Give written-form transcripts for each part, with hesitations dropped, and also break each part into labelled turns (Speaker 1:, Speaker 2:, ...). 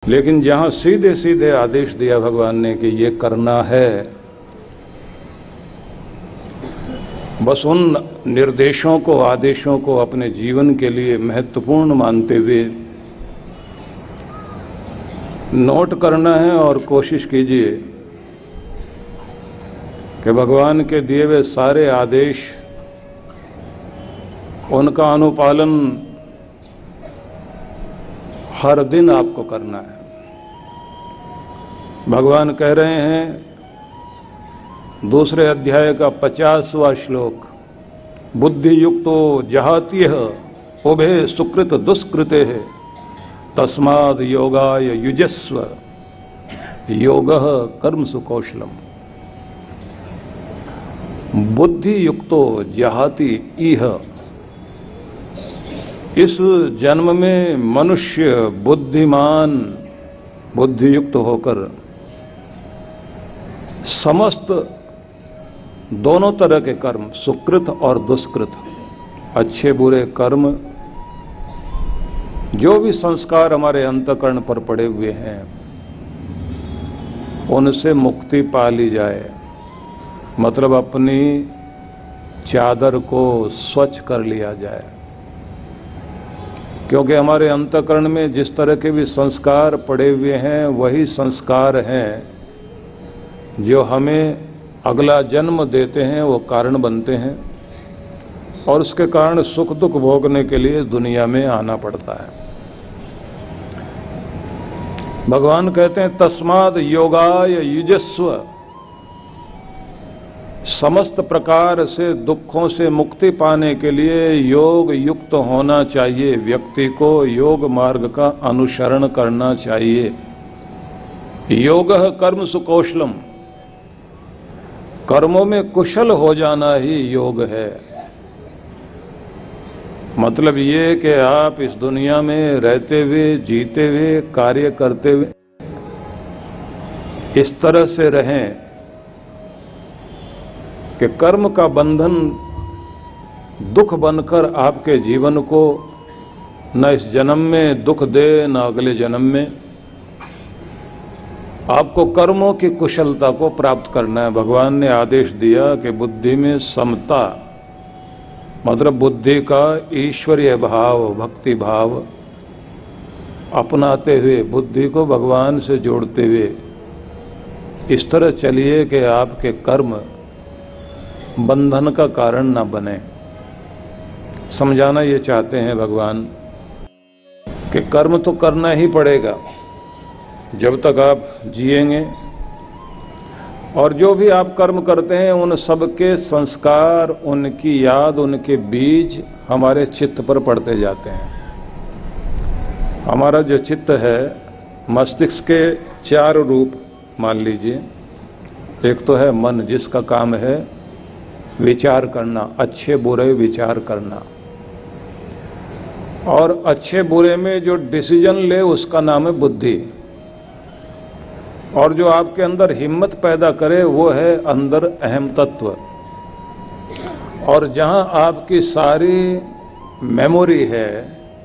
Speaker 1: लेकिन जहाँ सीधे सीधे आदेश दिया भगवान ने कि ये करना है, बस उन निर्देशों को, आदेशों को अपने जीवन के लिए महत्वपूर्ण मानते हुए नोट करना है और कोशिश कीजिए कि भगवान के दिए हुए सारे आदेश, उनका अनुपालन हर दिन आपको करना है। भगवान कह रहे हैं दूसरे अध्याय का 50वां श्लोक, बुद्धि युक्तो जहात्यः उभे सुकृत दुष्कृते तस्माद् योगाय युजस्व योगः कर्मसु कौशलम। बुद्धि युक्तो जहाति इह, इस जन्म में मनुष्य बुद्धिमान, बुद्धियुक्त होकर समस्त दोनों तरह के कर्म, सुकृत और दुष्कृत, अच्छे बुरे कर्म, जो भी संस्कार हमारे अंतःकरण पर पड़े हुए हैं, उनसे मुक्ति पा ली जाए। मतलब अपनी चादर को स्वच्छ कर लिया जाए, क्योंकि हमारे अंतःकरण में जिस तरह के भी संस्कार पड़े हुए हैं, वही संस्कार हैं जो हमें अगला जन्म देते हैं, वो कारण बनते हैं और उसके कारण सुख दुख भोगने के लिए दुनिया में आना पड़ता है। भगवान कहते हैं तस्माद् योगाय युजस्व, समस्त प्रकार से दुखों से मुक्ति पाने के लिए योग युक्त होना चाहिए। व्यक्ति को योग मार्ग का अनुसरण करना चाहिए। योगः कर्मसु कौशलम, कर्मों में कुशल हो जाना ही योग है। मतलब ये कि आप इस दुनिया में रहते हुए, जीते हुए, कार्य करते हुए इस तरह से रहें कि कर्म का बंधन दुख बनकर आपके जीवन को न इस जन्म में दुख दे, न अगले जन्म में। आपको कर्मों की कुशलता को प्राप्त करना है। भगवान ने आदेश दिया कि बुद्धि में समता, मतलब बुद्धि का ईश्वरीय भाव, भक्ति भाव अपनाते हुए, बुद्धि को भगवान से जोड़ते हुए इस तरह चलिए कि आपके कर्म बंधन का कारण ना बने। समझाना ये चाहते हैं भगवान कि कर्म तो करना ही पड़ेगा जब तक आप जिएंगे, और जो भी आप कर्म करते हैं उन सबके संस्कार, उनकी याद, उनके बीज हमारे चित्त पर पड़ते जाते हैं। हमारा जो चित्त है, मस्तिष्क के 4 रूप मान लीजिए। एक तो है मन, जिसका काम है विचार करना, अच्छे बुरे विचार करना, और अच्छे बुरे में जो डिसीजन ले उसका नाम है बुद्धि। और जो आपके अंदर हिम्मत पैदा करे वो है अंदर अहम तत्व। और जहां आपकी सारी मेमोरी है,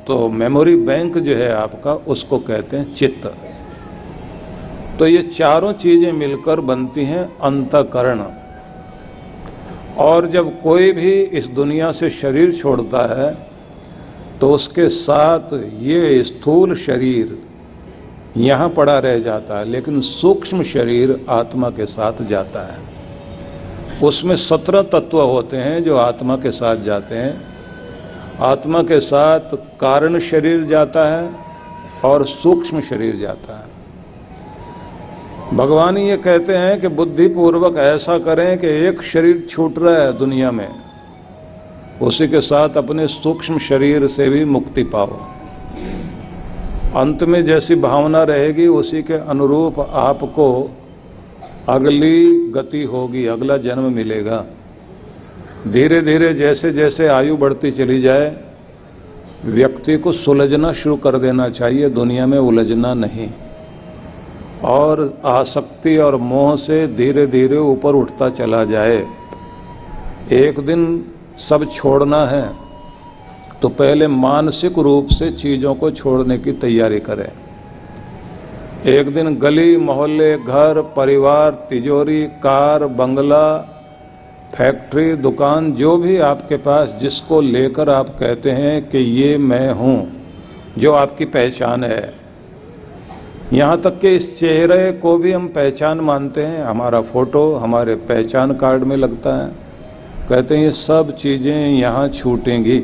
Speaker 1: तो मेमोरी बैंक जो है आपका, उसको कहते हैं चित्त। तो ये चारों चीजें मिलकर बनती हैं अंतःकरण। और जब कोई भी इस दुनिया से शरीर छोड़ता है तो उसके साथ ये स्थूल शरीर यहाँ पड़ा रह जाता है, लेकिन सूक्ष्म शरीर आत्मा के साथ जाता है। उसमें 17 तत्व होते हैं जो आत्मा के साथ जाते हैं। आत्मा के साथ कारण शरीर जाता है और सूक्ष्म शरीर जाता है। भगवान ये कहते हैं कि बुद्धिपूर्वक ऐसा करें कि एक शरीर छूट रहा है दुनिया में, उसी के साथ अपने सूक्ष्म शरीर से भी मुक्ति पाओ। अंत में जैसी भावना रहेगी उसी के अनुरूप आपको अगली गति होगी, अगला जन्म मिलेगा। धीरे धीरे जैसे जैसे आयु बढ़ती चली जाए, व्यक्ति को सुलझना शुरू कर देना चाहिए, दुनिया में उलझना नहीं। और आसक्ति और मोह से धीरे धीरे ऊपर उठता चला जाए। एक दिन सब छोड़ना है तो पहले मानसिक रूप से चीज़ों को छोड़ने की तैयारी करें। एक दिन गली मोहल्ले, घर परिवार, तिजोरी, कार, बंगला, फैक्ट्री, दुकान, जो भी आपके पास जिसको लेकर आप कहते हैं कि ये मैं हूँ, जो आपकी पहचान है, यहाँ तक कि इस चेहरे को भी हम पहचान मानते हैं। हमारा फोटो हमारे पहचान कार्ड में लगता है। कहते हैं ये सब चीज़ें यहाँ छूटेंगी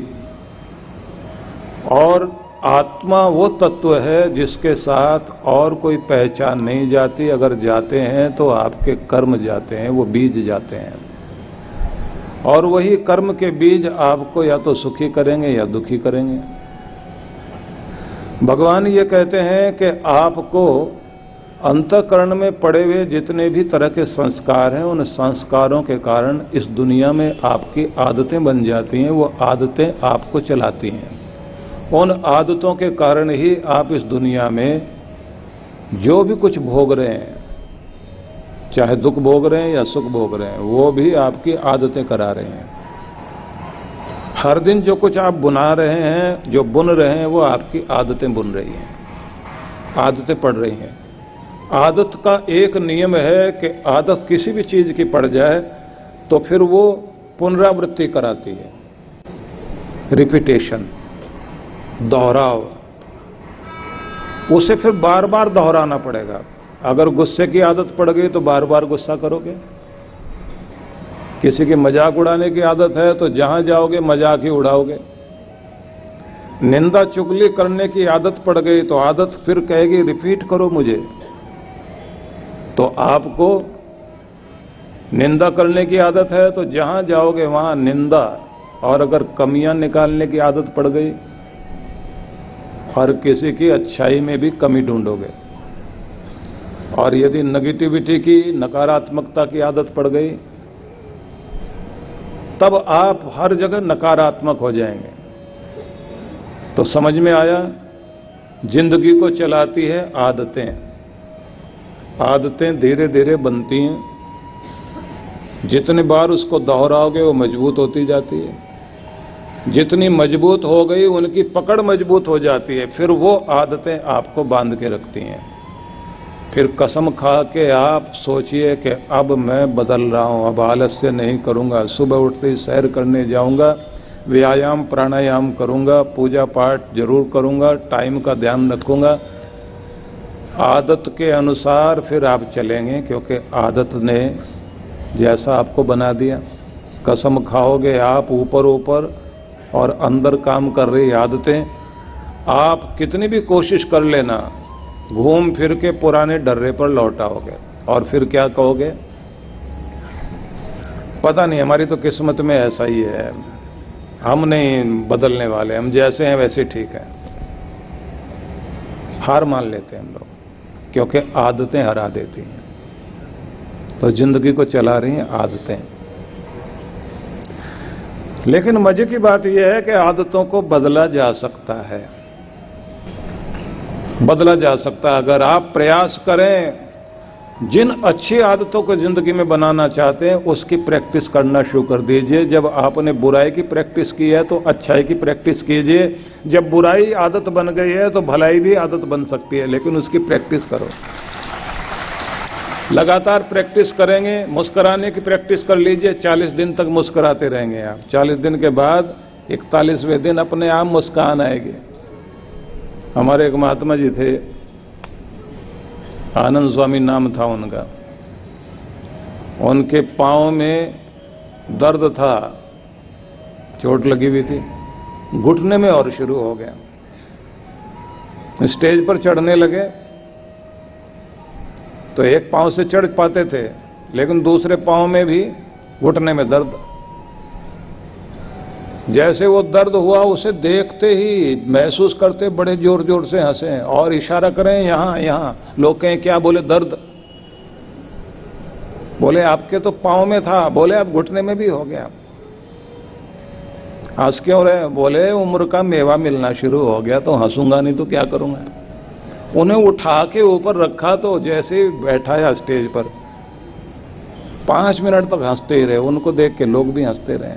Speaker 1: और आत्मा वो तत्व है जिसके साथ और कोई पहचान नहीं जाती। अगर जाते हैं तो आपके कर्म जाते हैं, वो बीज जाते हैं, और वही कर्म के बीज आपको या तो सुखी करेंगे या दुखी करेंगे। भगवान ये कहते हैं कि आपको अंतःकरण में पड़े हुए जितने भी तरह के संस्कार हैं, उन संस्कारों के कारण इस दुनिया में आपकी आदतें बन जाती हैं। वो आदतें आपको चलाती हैं। उन आदतों के कारण ही आप इस दुनिया में जो भी कुछ भोग रहे हैं, चाहे दुख भोग रहे हैं या सुख भोग रहे हैं, वो भी आपकी आदतें करा रहे हैं। हर दिन जो कुछ आप बुना रहे हैं, जो बुन रहे हैं, वो आपकी आदतें बुन रही हैं, आदतें पड़ रही हैं। आदत का एक नियम है कि आदत किसी भी चीज़ की पड़ जाए तो फिर वो पुनरावृत्ति कराती है, रिपीटेशन, दोहराव। उसे फिर बार बार दोहराना पड़ेगा। अगर गुस्से की आदत पड़ गई तो बार बार गुस्सा करोगे। किसी की मजाक उड़ाने की आदत है तो जहां जाओगे मजाक ही उड़ाओगे। निंदा चुगली करने की आदत पड़ गई तो आदत फिर कहेगी रिपीट करो मुझे। तो आपको निंदा करने की आदत है तो जहां जाओगे वहां निंदा, और अगर कमियां निकालने की आदत पड़ गई, हर किसी की अच्छाई में भी कमी ढूंढोगे। और यदि नेगेटिविटी की, नकारात्मकता की आदत पड़ गई, तब आप हर जगह नकारात्मक हो जाएंगे। तो समझ में आया, जिंदगी को चलाती है आदतें। आदतें धीरे धीरे बनती हैं। जितनी बार उसको दोहराओगे वो मजबूत होती जाती है। जितनी मजबूत हो गई उनकी पकड़ मजबूत हो जाती है। फिर वो आदतें आपको बांध के रखती हैं। फिर कसम खा के आप सोचिए कि अब मैं बदल रहा हूँ, अब आलस्य नहीं करूँगा, सुबह उठते ही सैर करने जाऊँगा, व्यायाम प्राणायाम करूँगा, पूजा पाठ जरूर करूँगा, टाइम का ध्यान रखूँगा। आदत के अनुसार फिर आप चलेंगे, क्योंकि आदत ने जैसा आपको बना दिया। कसम खाओगे आप ऊपर ऊपर और अंदर काम कर रही आदतें, आप कितनी भी कोशिश कर लेना, घूम फिर के पुराने डर्रे पर लौट आओगे। और फिर क्या कहोगे, पता नहीं, हमारी तो किस्मत में ऐसा ही है, हम नहीं बदलने वाले, हम जैसे हैं वैसे ठीक है। हार मान लेते हैं हम लोग, क्योंकि आदतें हरा देती हैं। तो जिंदगी को चला रही हैं आदतें। लेकिन मजे की बात यह है कि आदतों को बदला जा सकता है, बदला जा सकता है अगर आप प्रयास करें। जिन अच्छी आदतों को जिंदगी में बनाना चाहते हैं उसकी प्रैक्टिस करना शुरू कर दीजिए। जब आपने बुराई की प्रैक्टिस की है तो अच्छाई की प्रैक्टिस कीजिए। जब बुराई आदत बन गई है तो भलाई भी आदत बन सकती है, लेकिन उसकी प्रैक्टिस करो। लगातार प्रैक्टिस करेंगे। मुस्कुराने की प्रैक्टिस कर लीजिए, 40 दिन तक मुस्कुराते रहेंगे आप। 40 दिन के बाद 41वें दिन अपने आप मुस्कान आएगी। हमारे एक महात्मा जी थे, आनंद स्वामी नाम था उनका। उनके पाँव में दर्द था, चोट लगी हुई थी, घुटने में और शुरू हो गया। स्टेज पर चढ़ने लगे तो एक पाँव से चढ़ पाते थे, लेकिन दूसरे पाँव में भी घुटने में दर्द। जैसे वो दर्द हुआ, उसे देखते ही महसूस करते बड़े जोर जोर से हंसे और इशारा करें यहाँ यहाँ। लोग कहें क्या? बोले दर्द। बोले आपके तो पाँव में था, बोले अब घुटने में भी हो गया। हंस क्यों रहे? बोले उम्र का मेवा मिलना शुरू हो गया तो हंसूंगा, नहीं तो क्या करूँगा। उन्हें उठा के ऊपर रखा तो जैसे बैठाया स्टेज पर, 5 मिनट तक हंसते ही रहे। उनको देख के लोग भी हंसते रहे।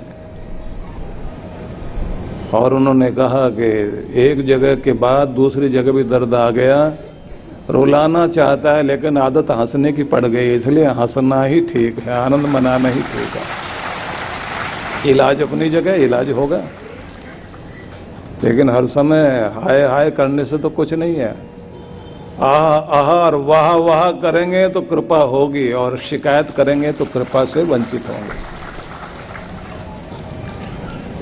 Speaker 1: और उन्होंने कहा कि एक जगह के बाद दूसरी जगह भी दर्द आ गया रुलाना चाहता है लेकिन आदत हंसने की पड़ गई, इसलिए हंसना ही ठीक है, आनंद मनाना ही ठीक है। इलाज अपनी जगह इलाज होगा, लेकिन हर समय हाय हाय करने से तो कुछ नहीं है। आह आह और वाह वाह करेंगे तो कृपा होगी, और शिकायत करेंगे तो कृपा से वंचित होंगे।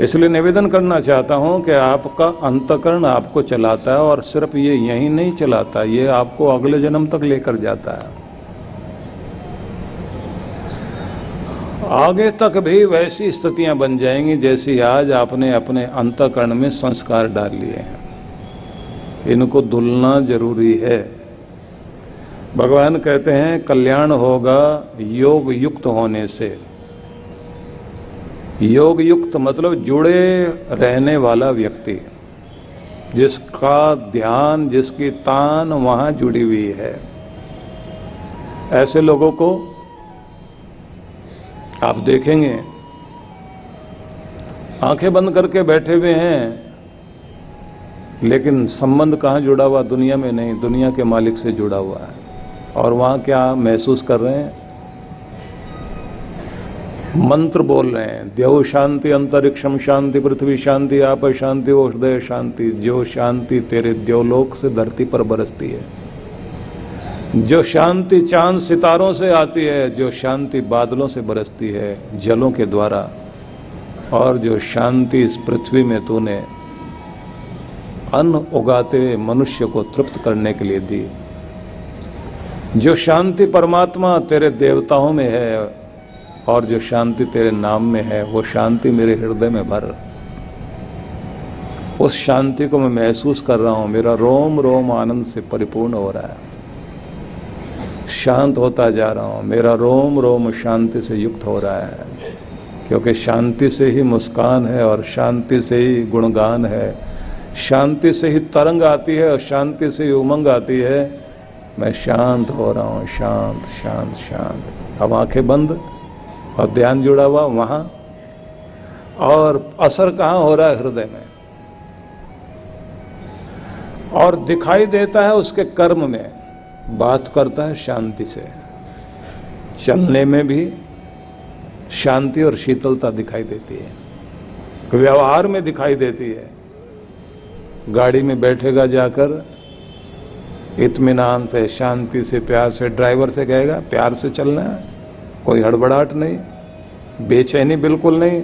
Speaker 1: इसलिए निवेदन करना चाहता हूं कि आपका अंतःकरण आपको चलाता है, और सिर्फ ये यही नहीं चलाता, ये आपको अगले जन्म तक लेकर जाता है। आगे तक भी वैसी स्थितियां बन जाएंगी जैसी आज आपने अपने अंतःकरण में संस्कार डाल लिए हैं। इनको धुलना जरूरी है। भगवान कहते हैं कल्याण होगा योग युक्त होने से। योग युक्त मतलब जुड़े रहने वाला व्यक्ति, जिसका ध्यान जिसकी तान वहां जुड़ी हुई है। ऐसे लोगों को आप देखेंगे आंखें बंद करके बैठे हुए हैं, लेकिन संबंध कहाँ जुड़ा हुआ? दुनिया में नहीं, दुनिया के मालिक से जुड़ा हुआ है। और वहां क्या महसूस कर रहे हैं? मंत्र बोल रहे हैं, द्यौ शांति अंतरिक्षम शांति पृथ्वी शांति आप शांति औषधय शांति। जो शांति तेरे द्योलोक से धरती पर बरसती है, जो शांति चांद सितारों से आती है, जो शांति बादलों से बरसती है जलों के द्वारा, और जो शांति इस पृथ्वी में तूने अन्न उगाते हुए मनुष्य को तृप्त करने के लिए दी, जो शांति परमात्मा तेरे देवताओं में है और जो शांति तेरे नाम में है, वो शांति मेरे हृदय में भर। उस शांति को मैं महसूस कर रहा हूं, मेरा रोम रोम आनंद से परिपूर्ण हो रहा है, शांत होता जा रहा हूं, मेरा रोम रोम शांति से युक्त हो रहा है। क्योंकि शांति से ही मुस्कान है, और शांति से ही गुणगान है, शांति से ही तरंग आती है, और शांति से ही उमंग आती है। मैं शांत हो रहा हूं, शांत शांत शांत। अब आंखें बंद और ध्यान जुड़ा हुआ वहां, और असर कहाँ हो रहा है? हृदय में। और दिखाई देता है उसके कर्म में, बात करता है शांति से, चलने में भी शांति और शीतलता दिखाई देती है, व्यवहार में दिखाई देती है। गाड़ी में बैठेगा जाकर इत्मीनान से, शांति से, प्यार से, ड्राइवर से कहेगा प्यार से चलना है, कोई हड़बड़ाहट नहीं, बेचैनी बिल्कुल नहीं,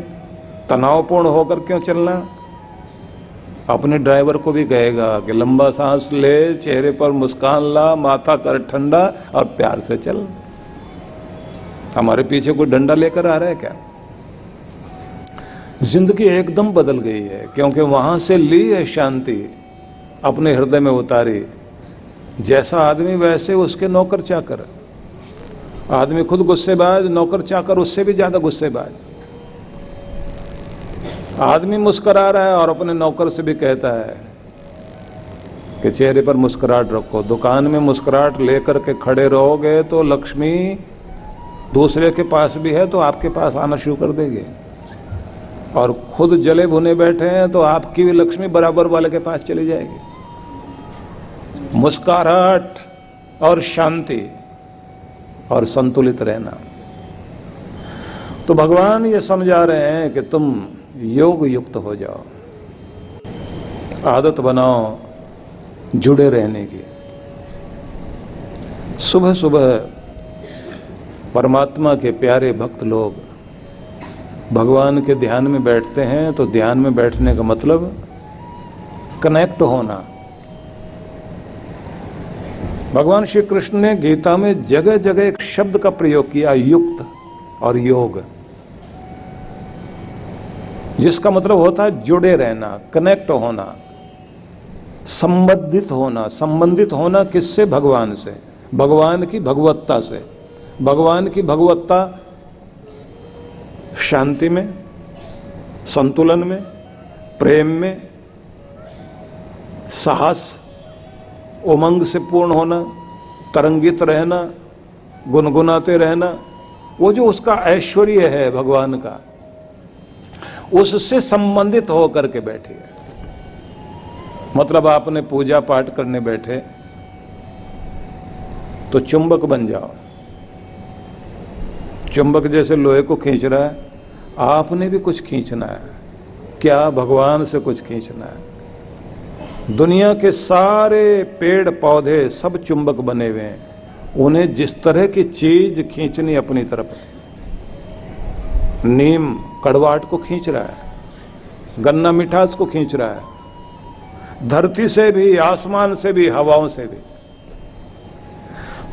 Speaker 1: तनावपूर्ण होकर क्यों चलना। अपने ड्राइवर को भी कहेगा कि लंबा सांस ले, चेहरे पर मुस्कान ला, माथा कर ठंडा और प्यार से चल। हमारे पीछे कोई डंडा लेकर आ रहा है क्या? जिंदगी एकदम बदल गई है, क्योंकि वहां से ली है शांति, अपने हृदय में उतारी। जैसा आदमी वैसे उसके नौकर चाकर। आदमी खुद गुस्सेबाज, नौकर चाकर उससे भी ज्यादा गुस्सेबाज। आदमी मुस्कुरा रहा है और अपने नौकर से भी कहता है कि चेहरे पर मुस्कुराहट रखो। दुकान में मुस्कुराहट लेकर के खड़े रहोगे तो लक्ष्मी दूसरे के पास भी है तो आपके पास आना शुरू कर देगी, और खुद जले भुने बैठे हैं तो आपकी भी लक्ष्मी बराबर वाले के पास चली जाएगी। मुस्कुराहट और शांति और संतुलित रहना। तो भगवान ये समझा रहे हैं कि तुम योग युक्त हो जाओ, आदत बनाओ जुड़े रहने की। सुबह सुबह परमात्मा के प्यारे भक्त लोग भगवान के ध्यान में बैठते हैं, तो ध्यान में बैठने का मतलब कनेक्ट होना। भगवान श्री कृष्ण ने गीता में जगह जगह एक शब्द का प्रयोग किया, युक्त और योग, जिसका मतलब होता है जुड़े रहना, कनेक्ट होना, संबंधित होना। संबंधित होना किससे? भगवान से, भगवान की भगवत्ता से। भगवान की भगवत्ता शांति में, संतुलन में, प्रेम में, साहस, उमंग से पूर्ण होना, तरंगित रहना, गुनगुनाते रहना। वो जो उसका ऐश्वर्य है भगवान का, उससे संबंधित होकर के बैठिए। मतलब आपने पूजा पाठ करने बैठे तो चुंबक बन जाओ। चुंबक जैसे लोहे को खींच रहा है, आपने भी कुछ खींचना है। क्या? भगवान से कुछ खींचना है। दुनिया के सारे पेड़ पौधे सब चुंबक बने हुए हैं, उन्हें जिस तरह की चीज खींचनी अपनी तरफ। नीम कड़वाहट को खींच रहा है, गन्ना मिठास को खींच रहा है, धरती से भी, आसमान से भी, हवाओं से भी,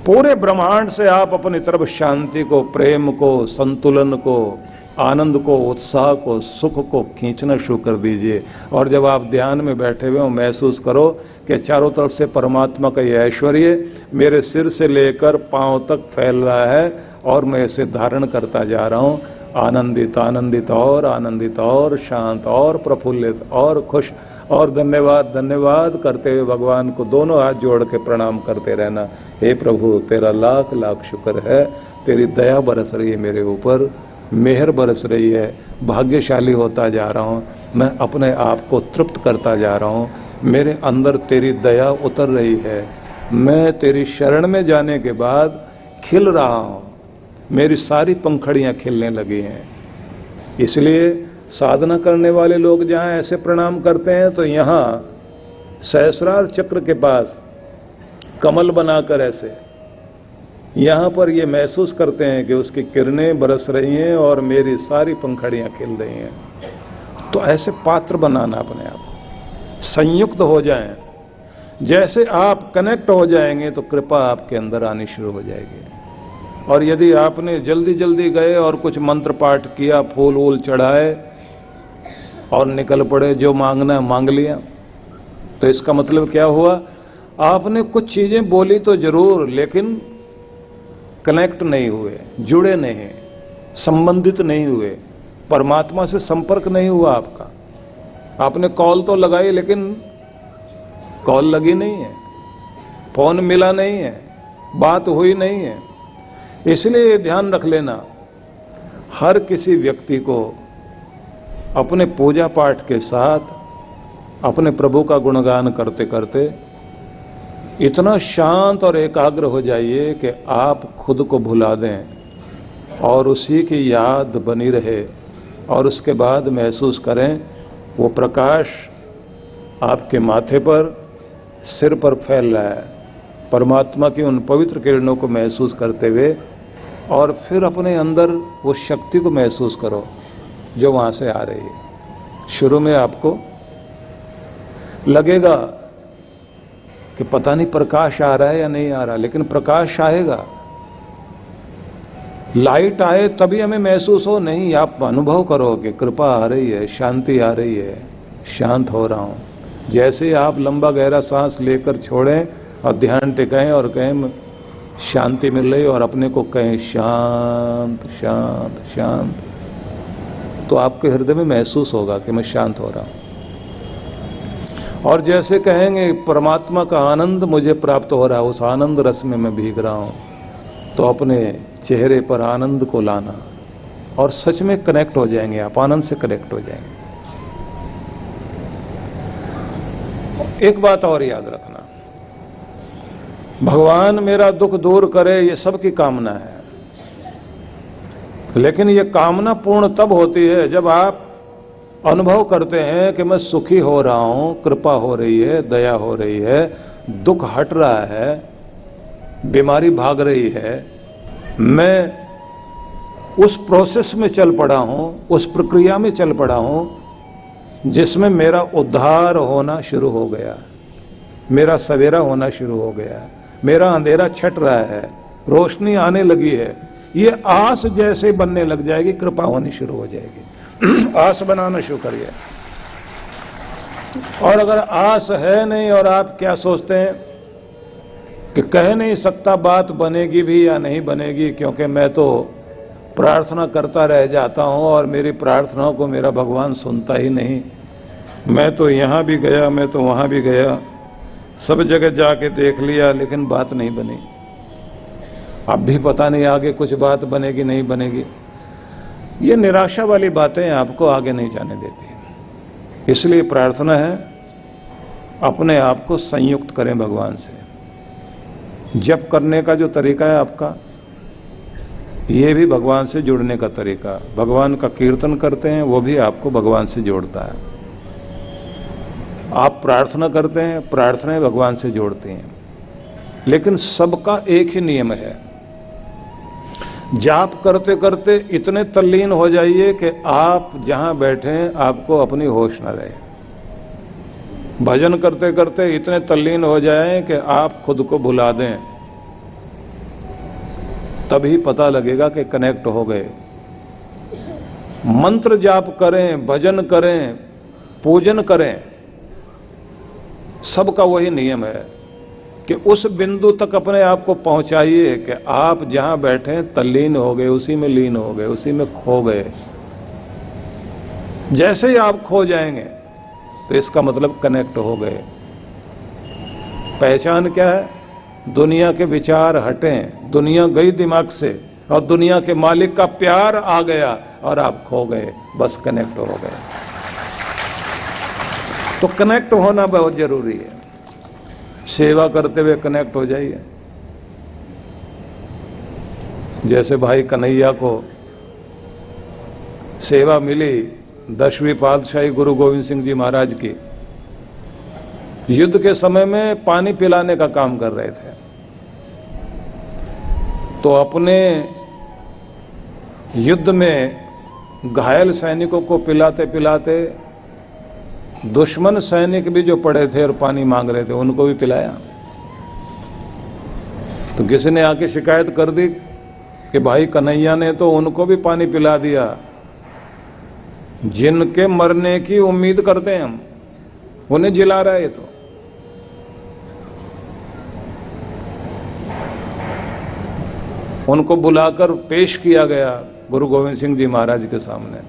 Speaker 1: पूरे ब्रह्मांड से आप अपनी तरफ शांति को, प्रेम को, संतुलन को, आनंद को, उत्साह को, सुख को खींचना शुरू कर दीजिए। और जब आप ध्यान में बैठे हुए हो, महसूस करो कि चारों तरफ से परमात्मा का ये ऐश्वर्य मेरे सिर से लेकर पांव तक फैल रहा है और मैं इसे धारण करता जा रहा हूँ। आनंदित आनंदित और आनंदित और शांत और प्रफुल्लित और खुश और धन्यवाद धन्यवाद करते हुए भगवान को दोनों हाथ जोड़ के प्रणाम करते रहना। हे प्रभु, तेरा लाख लाख शुक्र है, तेरी दया बरस रही है मेरे ऊपर, मेहर बरस रही है, भाग्यशाली होता जा रहा हूँ, मैं अपने आप को तृप्त करता जा रहा हूँ, मेरे अंदर तेरी दया उतर रही है, मैं तेरी शरण में जाने के बाद खिल रहा हूँ, मेरी सारी पंखड़ियाँ खिलने लगी हैं। इसलिए साधना करने वाले लोग जहाँ ऐसे प्रणाम करते हैं तो यहाँ सहस्रार चक्र के पास कमल बनाकर ऐसे यहाँ पर ये महसूस करते हैं कि उसकी किरणें बरस रही हैं और मेरी सारी पंखड़ियाँ खिल रही हैं। तो ऐसे पात्र बनाना अपने आप को, संयुक्त हो जाएं। जैसे आप कनेक्ट हो जाएंगे तो कृपा आपके अंदर आनी शुरू हो जाएगी। और यदि आपने जल्दी जल्दी गए और कुछ मंत्र पाठ किया, फूल वूल चढ़ाए और निकल पड़े, जो मांगना है मांग लिया, तो इसका मतलब क्या हुआ? आपने कुछ चीजें बोली तो जरूर, लेकिन कनेक्ट नहीं हुए, जुड़े नहीं, संबंधित नहीं हुए, परमात्मा से संपर्क नहीं हुआ आपका। आपने कॉल तो लगाई लेकिन कॉल लगी नहीं है, फोन मिला नहीं है, बात हुई नहीं है। इसलिए ध्यान रख लेना, हर किसी व्यक्ति को अपने पूजा पाठ के साथ अपने प्रभु का गुणगान करते करते इतना शांत और एकाग्र हो जाइए कि आप खुद को भुला दें और उसी की याद बनी रहे। और उसके बाद महसूस करें वो प्रकाश आपके माथे पर, सिर पर फैल रहा है, परमात्मा की उन पवित्र किरणों को महसूस करते हुए। और फिर अपने अंदर वो शक्ति को महसूस करो जो वहाँ से आ रही है। शुरू में आपको लगेगा कि पता नहीं प्रकाश आ रहा है या नहीं आ रहा, लेकिन प्रकाश आएगा। लाइट आए तभी हमें महसूस हो, नहीं, आप अनुभव करो कि कृपा आ रही है, शांति आ रही है, शांत हो रहा हूँ। जैसे आप लंबा गहरा सांस लेकर छोड़ें और ध्यान टिकाएं और कहें शांति मिल रही, और अपने को कहें शांत शांत शांत, तो आपके हृदय में महसूस होगा कि मैं शांत हो रहा हूँ। और जैसे कहेंगे परमात्मा का आनंद मुझे प्राप्त हो रहा है, उस आनंद रस में मैं भीग रहा हूँ, तो अपने चेहरे पर आनंद को लाना और सच में कनेक्ट हो जाएंगे, आप आनंद से कनेक्ट हो जाएंगे। एक बात और याद रखना, भगवान मेरा दुख दूर करे ये सबकी कामना है, लेकिन ये कामना पूर्ण तब होती है जब आप अनुभव करते हैं कि मैं सुखी हो रहा हूं, कृपा हो रही है, दया हो रही है, दुख हट रहा है, बीमारी भाग रही है, मैं उस प्रोसेस में चल पड़ा हूं, उस प्रक्रिया में चल पड़ा हूं जिसमें मेरा उद्धार होना शुरू हो गया है, मेरा सवेरा होना शुरू हो गया है, मेरा अंधेरा छट रहा है, रोशनी आने लगी है। ये आस जैसे बनने लग जाएगी, कृपा होनी शुरू हो जाएगी। आस बनाना शुरू करिए। और अगर आस है नहीं और आप क्या सोचते हैं कि कह नहीं सकता बात बनेगी भी या नहीं बनेगी, क्योंकि मैं तो प्रार्थना करता रह जाता हूं और मेरी प्रार्थनाओं को मेरा भगवान सुनता ही नहीं, मैं तो यहाँ भी गया, मैं तो वहाँ भी गया, सब जगह जाके देख लिया, लेकिन बात नहीं बनी, अब भी पता नहीं आगे कुछ बात बनेगी नहीं बनेगी। ये निराशा वाली बातें आपको आगे नहीं जाने देती। इसलिए प्रार्थना है अपने आप को संयुक्त करें भगवान से, जप करने का जो तरीका है आपका, ये भी भगवान से जुड़ने का तरीका। भगवान का कीर्तन करते हैं, वो भी आपको भगवान से जोड़ता है। आप प्रार्थना करते हैं, प्रार्थनाएं भगवान से जोड़ती हैं। लेकिन सबका एक ही नियम है, जाप करते करते इतने तल्लीन हो जाइए कि आप जहां बैठे हैं आपको अपनी होश न रहे। भजन करते करते इतने तल्लीन हो जाएं कि आप खुद को भुला दें, तभी पता लगेगा कि कनेक्ट हो गए। मंत्र जाप करें, भजन करें, पूजन करें, सबका वही नियम है कि उस बिंदु तक अपने आप को पहुंचाइए कि आप जहां बैठे तल्लीन हो गए, उसी में लीन हो गए, उसी में खो गए। जैसे ही आप खो जाएंगे तो इसका मतलब कनेक्ट हो गए। पहचान क्या है? दुनिया के विचार हटें, दुनिया गई दिमाग से और दुनिया के मालिक का प्यार आ गया और आप खो गए, बस कनेक्ट हो गए। तो कनेक्ट होना बहुत जरूरी है। सेवा करते हुए कनेक्ट हो जाइए। जैसे भाई कन्हैया को सेवा मिली 10वीं पातशाही गुरु गोविंद सिंह जी महाराज की, युद्ध के समय में पानी पिलाने का काम कर रहे थे, तो अपने युद्ध में घायल सैनिकों को पिलाते पिलाते दुश्मन सैनिक भी जो पड़े थे और पानी मांग रहे थे उनको भी पिलाया। तो किसी ने आके शिकायत कर दी कि भाई कन्हैया ने तो उनको भी पानी पिला दिया जिनके मरने की उम्मीद करते हैं हम, उन्हें जिला रहा है। तो उनको बुलाकर पेश किया गया गुरु गोविंद सिंह जी महाराज के सामने।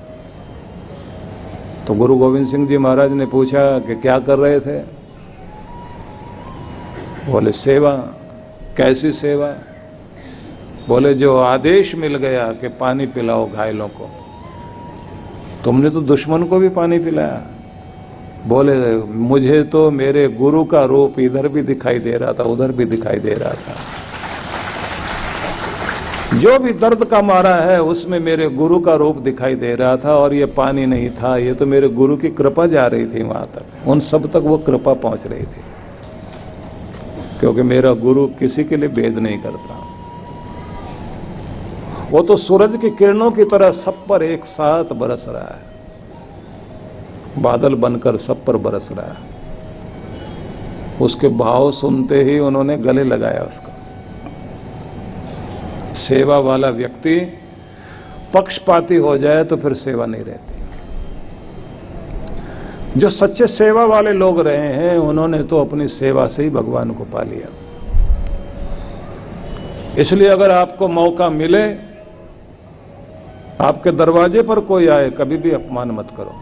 Speaker 1: तो गुरु गोविंद सिंह जी महाराज ने पूछा कि क्या कर रहे थे? बोले सेवा। कैसी सेवा? बोले जो आदेश मिल गया कि पानी पिलाओ घायलों को, तुमने तो दुश्मन को भी पानी पिलाया। बोले मुझे तो मेरे गुरु का रूप इधर भी दिखाई दे रहा था, उधर भी दिखाई दे रहा था। जो भी दर्द का मारा है उसमें मेरे गुरु का रूप दिखाई दे रहा था, और ये पानी नहीं था, ये तो मेरे गुरु की कृपा जा रही थी वहां तक, उन सब तक वो कृपा पहुंच रही थी, क्योंकि मेरा गुरु किसी के लिए भेद नहीं करता। वो तो सूरज की किरणों की तरह सब पर एक साथ बरस रहा है, बादल बनकर सब पर बरस रहा है। उसके भाव सुनते ही उन्होंने गले लगाया उसका। सेवा वाला व्यक्ति पक्षपाती हो जाए तो फिर सेवा नहीं रहती। जो सच्चे सेवा वाले लोग रहे हैं उन्होंने तो अपनी सेवा से ही भगवान को पा लिया। इसलिए अगर आपको मौका मिले, आपके दरवाजे पर कोई आए, कभी भी अपमान मत करो।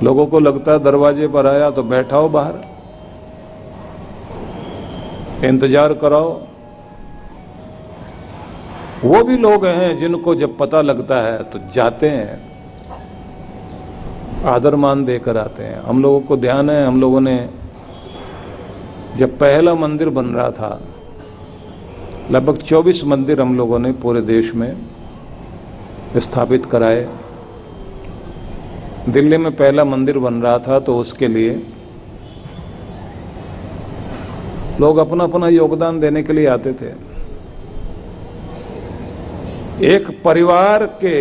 Speaker 1: लोगों को लगता है दरवाजे पर आया तो बैठाओ, बाहर इंतजार कराओ। वो भी लोग हैं जिनको जब पता लगता है तो जाते हैं, आदर मान देकर आते हैं। हम लोगों को ध्यान है, हम लोगों ने जब पहला मंदिर बन रहा था, लगभग 24 मंदिर हम लोगों ने पूरे देश में स्थापित कराए। दिल्ली में पहला मंदिर बन रहा था तो उसके लिए लोग अपना अपना योगदान देने के लिए आते थे। एक परिवार के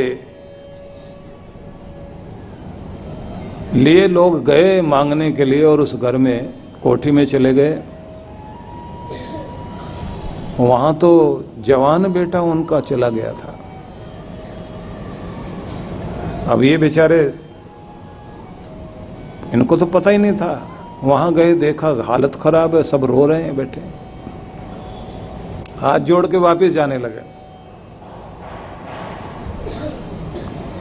Speaker 1: लिए लोग गए मांगने के लिए और उस घर में कोठी में चले गए। वहां तो जवान बेटा उनका चला गया था। अब ये बेचारे, इनको तो पता ही नहीं था। वहां गए, देखा हालत खराब है, सब रो रहे हैं बैठे, हाथ जोड़ के वापस जाने लगे।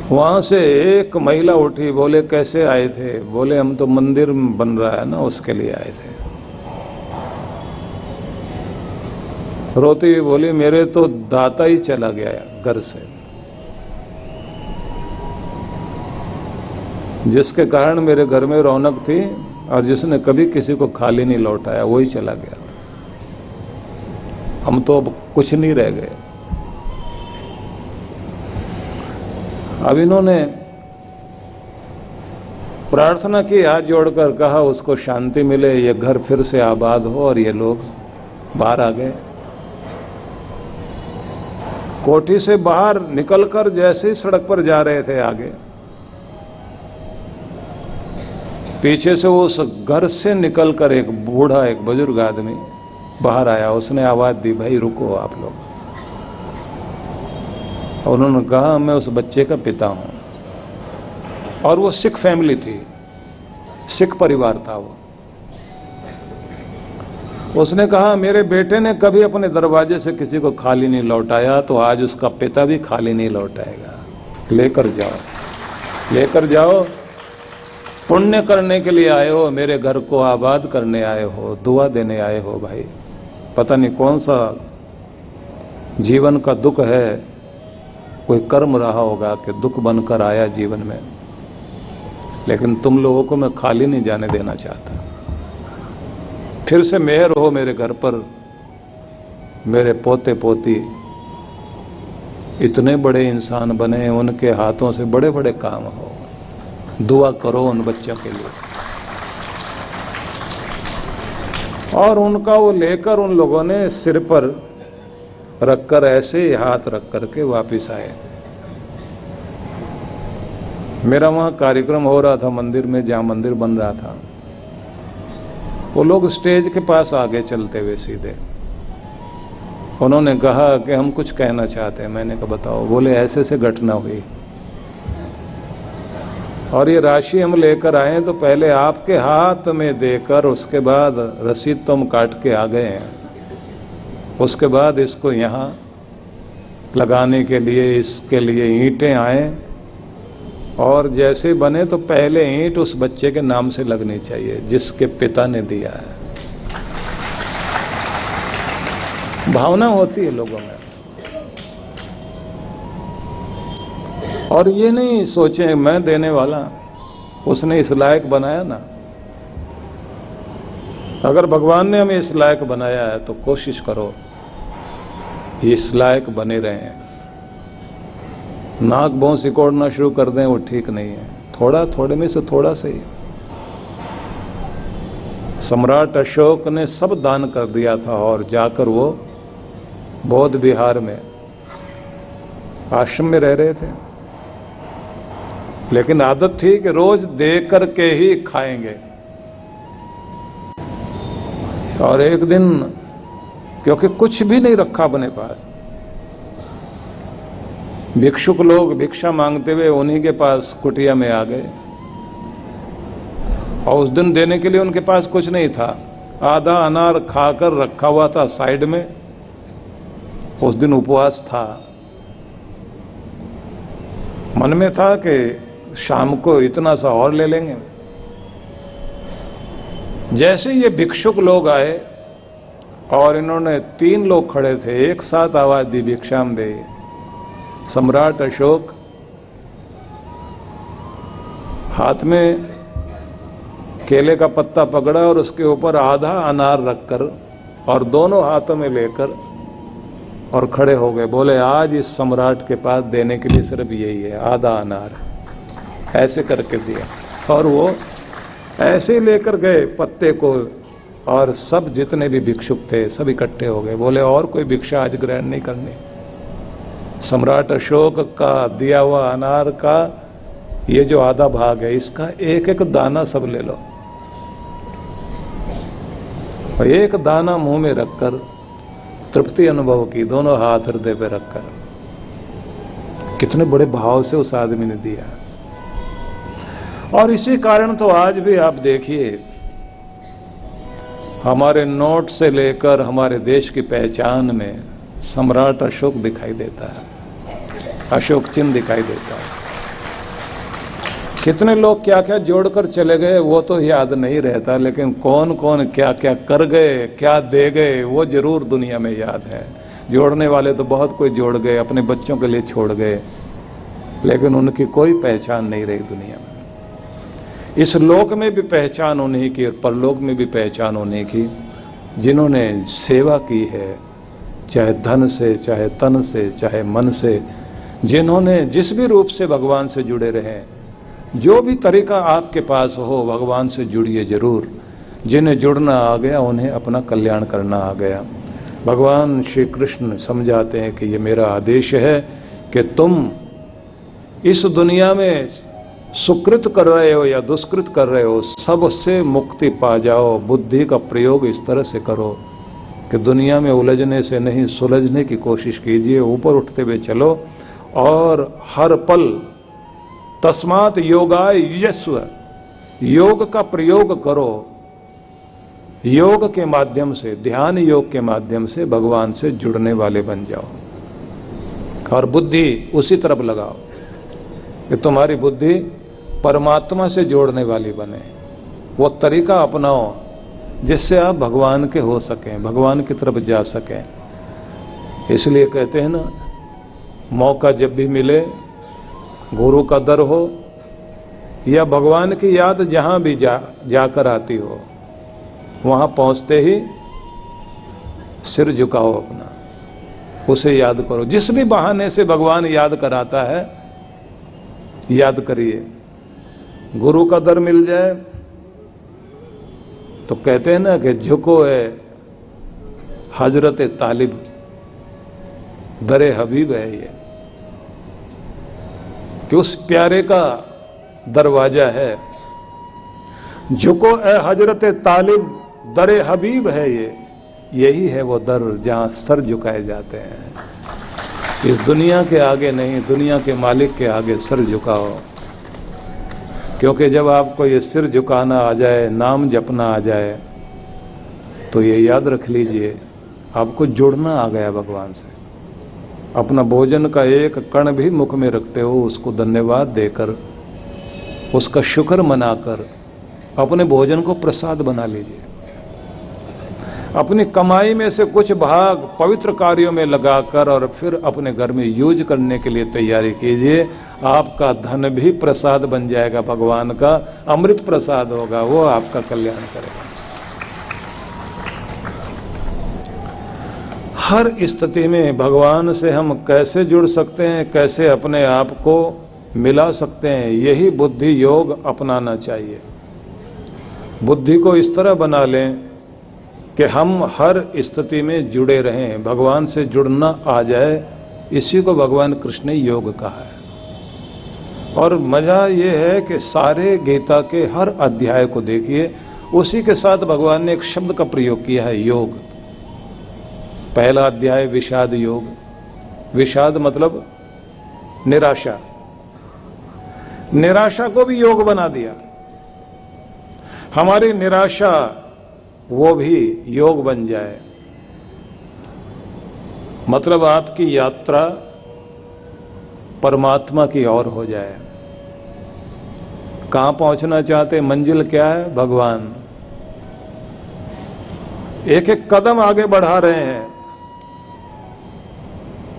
Speaker 1: वहां से एक महिला उठी, बोले कैसे आए थे? बोले हम तो मंदिर बन रहा है ना, उसके लिए आए थे। रोती हुई बोली मेरे तो दाता ही चला गया घर से, जिसके कारण मेरे घर में रौनक थी और जिसने कभी किसी को खाली नहीं लौटाया, वही चला गया। हम तो अब कुछ नहीं रह गए। अब इन्होंने प्रार्थना की, हाथ जोड़कर कहा उसको शांति मिले, ये घर फिर से आबाद हो, और ये लोग बाहर आ गए। कोठी से बाहर निकलकर जैसे ही सड़क पर जा रहे थे आगे, पीछे से वो उस घर से निकलकर एक बूढ़ा, एक बुजुर्ग आदमी बाहर आया। उसने आवाज दी, भाई रुको आप लोग। और उन्होंने कहा मैं उस बच्चे का पिता हूं। और वो सिख फैमिली थी, सिख परिवार था वो। उसने कहा मेरे बेटे ने कभी अपने दरवाजे से किसी को खाली नहीं लौटाया, तो आज उसका पिता भी खाली नहीं लौटाएगा। लेकर जाओ, लेकर जाओ। पुण्य करने के लिए आए हो, मेरे घर को आबाद करने आए हो, दुआ देने आए हो। भाई पता नहीं कौन सा जीवन का दुख है, कोई कर्म रहा होगा कि दुख बनकर आया जीवन में, लेकिन तुम लोगों को मैं खाली नहीं जाने देना चाहता। फिर से मेहर हो मेरे घर पर, मेरे पोते पोती इतने बड़े इंसान बने, उनके हाथों से बड़े बड़े काम हो। दुआ करो उन बच्चों के लिए। और उनका वो लेकर उन लोगों ने सिर पर रखकर, ऐसे ही हाथ रख करके वापिस आए। मेरा वहाँ कार्यक्रम हो रहा था मंदिर में, जहाँ मंदिर बन रहा था। वो लोग स्टेज के पास आगे चलते हुए सीधे उन्होंने कहा कि हम कुछ कहना चाहते हैं। मैंने कहा बताओ। बोले ऐसे से घटना हुई और ये राशि हम लेकर आए, तो पहले आपके हाथ में देकर उसके बाद रसीद तो हम काट के आ गए हैं, उसके बाद इसको यहाँ लगाने के लिए, इसके लिए ईंटें आए, और जैसे बने तो पहले ईंट उस बच्चे के नाम से लगनी चाहिए जिसके पिता ने दिया है। भावना होती है लोगों में। और ये नहीं सोचे मैं देने वाला, उसने इस लायक बनाया ना। अगर भगवान ने हमें इस लायक बनाया है तो कोशिश करो इस लायक बने रहें। नाक भौं सिकोड़ना शुरू कर दें वो ठीक नहीं है। थोड़ा, थोड़े में से थोड़ा सही। सम्राट अशोक ने सब दान कर दिया था और जाकर वो बौद्ध विहार में आश्रम में रह रहे थे, लेकिन आदत थी कि रोज दे करके ही खाएंगे। और एक दिन, क्योंकि कुछ भी नहीं रखा अपने पास, भिक्षुक लोग भिक्षा मांगते हुए उन्हीं के पास कुटिया में आ गए। और उस दिन देने के लिए उनके पास कुछ नहीं था। आधा अनार खाकर रखा हुआ था साइड में। उस दिन उपवास था। मन में था कि शाम को इतना सा और ले लेंगे। जैसे ये भिक्षुक लोग आए और इन्होंने, 3 लोग खड़े थे, एक साथ आवाज दी भिक्षाम दे। सम्राट अशोक हाथ में केले का पत्ता पकड़ा और उसके ऊपर आधा अनार रखकर और दोनों हाथों में लेकर और खड़े हो गए। बोले आज इस सम्राट के पास देने के लिए सिर्फ यही है, आधा अनार। ऐसे करके दिया और वो ऐसे ही लेकर गए पत्ते को, और सब जितने भी भिक्षुक थे सब इकट्ठे हो गए। बोले और कोई भिक्षा आज ग्रहण नहीं करनी। सम्राट अशोक का दिया हुआ अनार का ये जो आधा भाग है, इसका एक एक दाना सब ले लो। और एक दाना मुंह में रखकर तृप्ति अनुभव की, दोनों हाथ हृदय पे रखकर। कितने बड़े भाव से उस आदमी ने दिया। और इसी कारण तो आज भी आप देखिए, हमारे नोट से लेकर हमारे देश की पहचान में सम्राट अशोक दिखाई देता है, अशोक चिन्ह दिखाई देता है। कितने लोग क्या क्या जोड़कर चले गए वो तो याद नहीं रहता, लेकिन कौन कौन क्या क्या कर गए, क्या दे गए, वो जरूर दुनिया में याद है। जोड़ने वाले तो बहुत कोई जोड़ गए, अपने बच्चों के लिए छोड़ गए, लेकिन उनकी कोई पहचान नहीं रही दुनिया में। इस लोक में भी पहचान उन्हीं की और परलोक में भी पहचान उन्हीं की, जिन्होंने सेवा की है, चाहे धन से, चाहे तन से, चाहे मन से, जिन्होंने जिस भी रूप से भगवान से जुड़े रहे, जो भी तरीका आपके पास हो, भगवान से जुड़िए जरूर। जिन्हें जुड़ना आ गया उन्हें अपना कल्याण करना आ गया। भगवान श्री कृष्ण समझाते हैं कि ये मेरा आदेश है कि तुम इस दुनिया में सुकृत कर रहे हो या दुष्कृत कर रहे हो, सबसे मुक्ति पा जाओ। बुद्धि का प्रयोग इस तरह से करो कि दुनिया में उलझने से नहीं, सुलझने की कोशिश कीजिए, ऊपर उठते हुए चलो और हर पल तस्मात् योगाय यस्व, योग का प्रयोग करो। योग के माध्यम से, ध्यान योग के माध्यम से भगवान से जुड़ने वाले बन जाओ और बुद्धि उसी तरफ लगाओ कि तुम्हारी बुद्धि परमात्मा से जोड़ने वाली बने। वो तरीका अपनाओ जिससे आप भगवान के हो सकें, भगवान की तरफ जा सकें। इसलिए कहते हैं ना, मौका जब भी मिले, गुरु का दर हो या भगवान की याद जहाँ भी जाकर आती हो, वहाँ पहुँचते ही सिर झुकाओ अपना, उसे याद करो। जिस भी बहाने से भगवान याद कराता है, याद करिए। गुरु का दर मिल जाए तो कहते हैं ना कि झुको है हजरत तालिब, दरे हबीब है ये, कि उस प्यारे का दरवाजा है। झुको ए हजरत तालिब, दरे हबीब है ये, यही है वो दर जहाँ सर झुकाए जाते हैं। इस दुनिया के आगे नहीं, दुनिया के मालिक के आगे सर झुकाओ। क्योंकि जब आपको ये सिर झुकाना आ जाए, नाम जपना आ जाए, तो ये याद रख लीजिए आपको जुड़ना आ गया भगवान से। अपना भोजन का एक कण भी मुख में रखते हो, उसको धन्यवाद देकर, उसका शुक्र मनाकर अपने भोजन को प्रसाद बना लीजिए। अपनी कमाई में से कुछ भाग पवित्र कार्यों में लगाकर और फिर अपने घर में यूज करने के लिए तैयारी कीजिए। आपका धन भी प्रसाद बन जाएगा, भगवान का अमृत प्रसाद होगा, वो आपका कल्याण करेगा। हर स्थिति में भगवान से हम कैसे जुड़ सकते हैं, कैसे अपने आप को मिला सकते हैं, यही बुद्धि योग अपनाना चाहिए। बुद्धि को इस तरह बना लें कि हम हर स्थिति में जुड़े रहें, भगवान से जुड़ना आ जाए। इसी को भगवान कृष्ण ने योग कहा है। और मजा ये है कि सारे गीता के हर अध्याय को देखिए, उसी के साथ भगवान ने एक शब्द का प्रयोग किया है, योग। पहला अध्याय विषाद योग, विषाद मतलब निराशा, निराशा को भी योग बना दिया। हमारी निराशा वो भी योग बन जाए, मतलब आपकी यात्रा परमात्मा की ओर हो जाए। कहां पहुंचना चाहते, मंजिल क्या है, भगवान। एक एक कदम आगे बढ़ा रहे हैं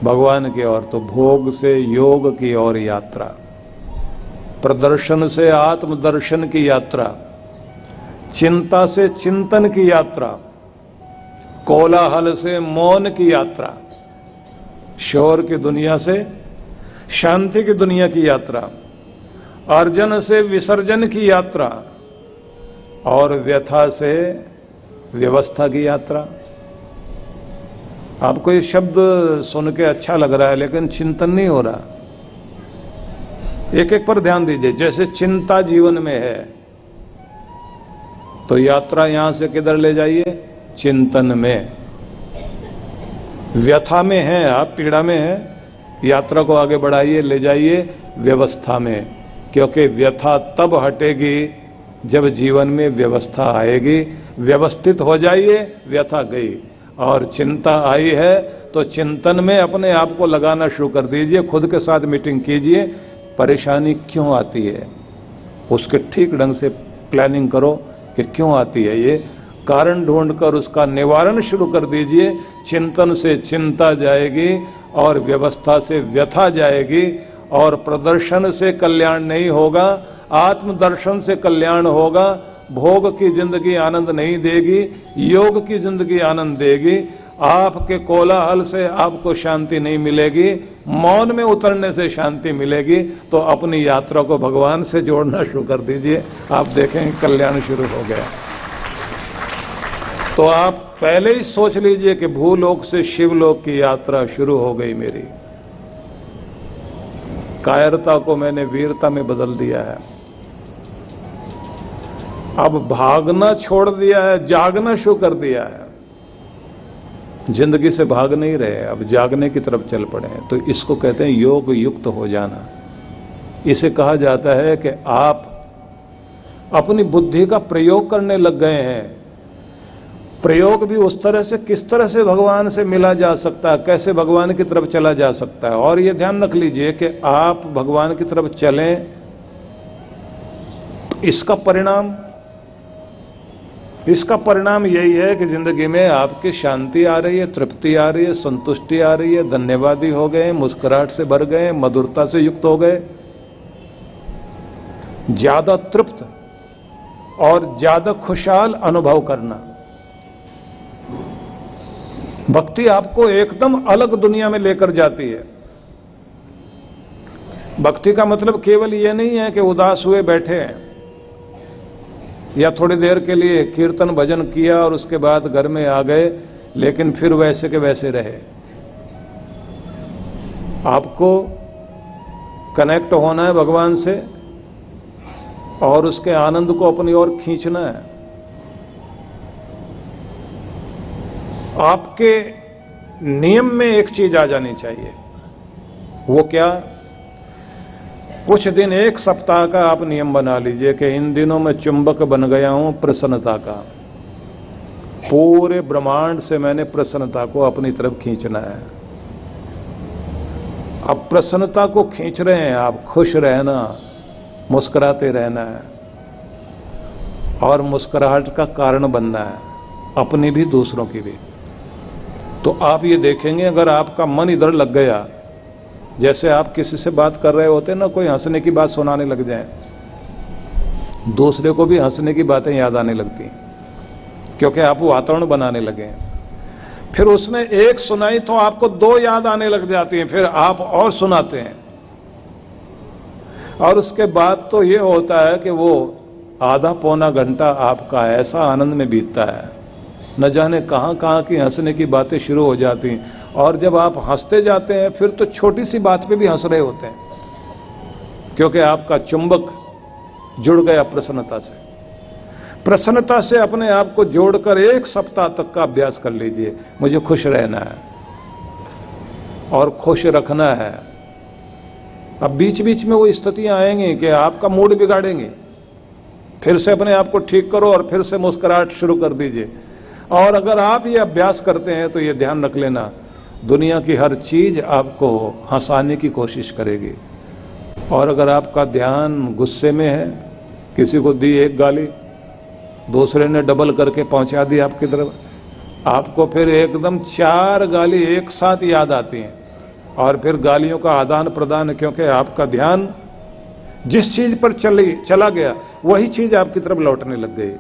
Speaker 1: भगवान की ओर, तो भोग से योग की ओर यात्रा, प्रदर्शन से आत्मदर्शन की यात्रा, चिंता से चिंतन की यात्रा, कोलाहल से मौन की यात्रा, शोर की दुनिया से शांति की दुनिया की यात्रा, अर्जन से विसर्जन की यात्रा और व्यथा से व्यवस्था की यात्रा। आपको ये शब्द सुन के अच्छा लग रहा है, लेकिन चिंतन नहीं हो रहा। एक एक पर ध्यान दीजिए। जैसे चिंता जीवन में है, तो यात्रा यहां से किधर ले जाइए, चिंतन में। व्यथा में है आप, पीड़ा में है, यात्रा को आगे बढ़ाइए, ले जाइए व्यवस्था में। क्योंकि व्यथा तब हटेगी जब जीवन में व्यवस्था आएगी। व्यवस्थित हो जाइए, व्यथा गई। और चिंता आई है तो चिंतन में अपने आप को लगाना शुरू कर दीजिए। खुद के साथ मीटिंग कीजिए, परेशानी क्यों आती है उसके ठीक ढंग से प्लानिंग करो कि क्यों आती है, ये कारण ढूंढकर उसका निवारण शुरू कर दीजिए। चिंतन से चिंता जाएगी और व्यवस्था से व्यथा जाएगी, और प्रदर्शन से कल्याण नहीं होगा, आत्मदर्शन से कल्याण होगा। भोग की जिंदगी आनंद नहीं देगी, योग की जिंदगी आनंद देगी। आपके कोलाहल से आपको शांति नहीं मिलेगी, मौन में उतरने से शांति मिलेगी। तो अपनी यात्रा को भगवान से जोड़ना शुरू कर दीजिए, आप देखेंगे कल्याण शुरू हो गया। तो आप पहले ही सोच लीजिए कि भूलोक से शिवलोक की यात्रा शुरू हो गई मेरी। कायरता को मैंने वीरता में बदल दिया है। अब भागना छोड़ दिया है, जागना शुरू कर दिया है। जिंदगी से भाग नहीं रहे, अब जागने की तरफ चल पड़े हैं। तो इसको कहते हैं योग युक्त हो जाना। इसे कहा जाता है कि आप अपनी बुद्धि का प्रयोग करने लग गए हैं। प्रयोग भी उस तरह से, किस तरह से भगवान से मिला जा सकता है, कैसे भगवान की तरफ चला जा सकता है। और ये ध्यान रख लीजिए कि आप भगवान की तरफ चलें, इसका परिणाम यही है कि जिंदगी में आपकी शांति आ रही है, तृप्ति आ रही है, संतुष्टि आ रही है, धन्यवादी हो गए, मुस्कुराहट से भर गए, मधुरता से युक्त हो गए, ज्यादा तृप्त और ज्यादा खुशहाल अनुभव करना। भक्ति आपको एकदम अलग दुनिया में लेकर जाती है। भक्ति का मतलब केवल ये नहीं है कि उदास हुए बैठे हैं या थोड़ी देर के लिए कीर्तन भजन किया और उसके बाद घर में आ गए, लेकिन फिर वैसे के वैसे रहे। आपको कनेक्ट होना है भगवान से और उसके आनंद को अपनी ओर खींचना है। आपके नियम में एक चीज आ जानी चाहिए। वो क्या? कुछ दिन, एक सप्ताह का आप नियम बना लीजिए कि इन दिनों मैं चुंबक बन गया हूं प्रसन्नता का। पूरे ब्रह्मांड से मैंने प्रसन्नता को अपनी तरफ खींचना है। अब प्रसन्नता को खींच रहे हैं आप, खुश रहना, मुस्कुराते रहना है और मुस्कुराहट का कारण बनना है, अपनी भी दूसरों की भी। तो आप ये देखेंगे, अगर आपका मन इधर लग गया, जैसे आप किसी से बात कर रहे होते ना, कोई हंसने की बात सुनाने लग जाए, दूसरे को भी हंसने की बातें याद आने लगती हैं, क्योंकि आप वातावरण बनाने लगे हैं। फिर उसने एक सुनाई तो आपको दो याद आने लग जाती हैं, फिर आप और सुनाते हैं। और उसके बाद तो ये होता है कि वो आधा पौना घंटा आपका ऐसा आनंद में बीतता है, न जाने कहाँ कहाँ की हंसने की बातें शुरू हो जाती हैं। और जब आप हंसते जाते हैं, फिर तो छोटी सी बात पे भी हंस रहे होते हैं, क्योंकि आपका चुंबक जुड़ गया प्रसन्नता से। प्रसन्नता से अपने आप को जोड़कर एक सप्ताह तक का अभ्यास कर लीजिए। मुझे खुश रहना है और खुश रखना है। अब बीच बीच में वो स्थितियां आएंगी कि आपका मूड बिगाड़ेंगे, फिर से अपने आप को ठीक करो और फिर से मुस्कुराहट शुरू कर दीजिए। और अगर आप ये अभ्यास करते हैं तो ये ध्यान रख लेना, दुनिया की हर चीज आपको हंसाने की कोशिश करेगी। और अगर आपका ध्यान गुस्से में है, किसी को दी एक गाली, दूसरे ने डबल करके पहुंचा दी आपकी तरफ, आपको फिर एकदम 4 गाली एक साथ याद आती हैं और फिर गालियों का आदान प्रदान, क्योंकि आपका ध्यान जिस चीज पर चला गया वही चीज आपकी तरफ लौटने लग गई।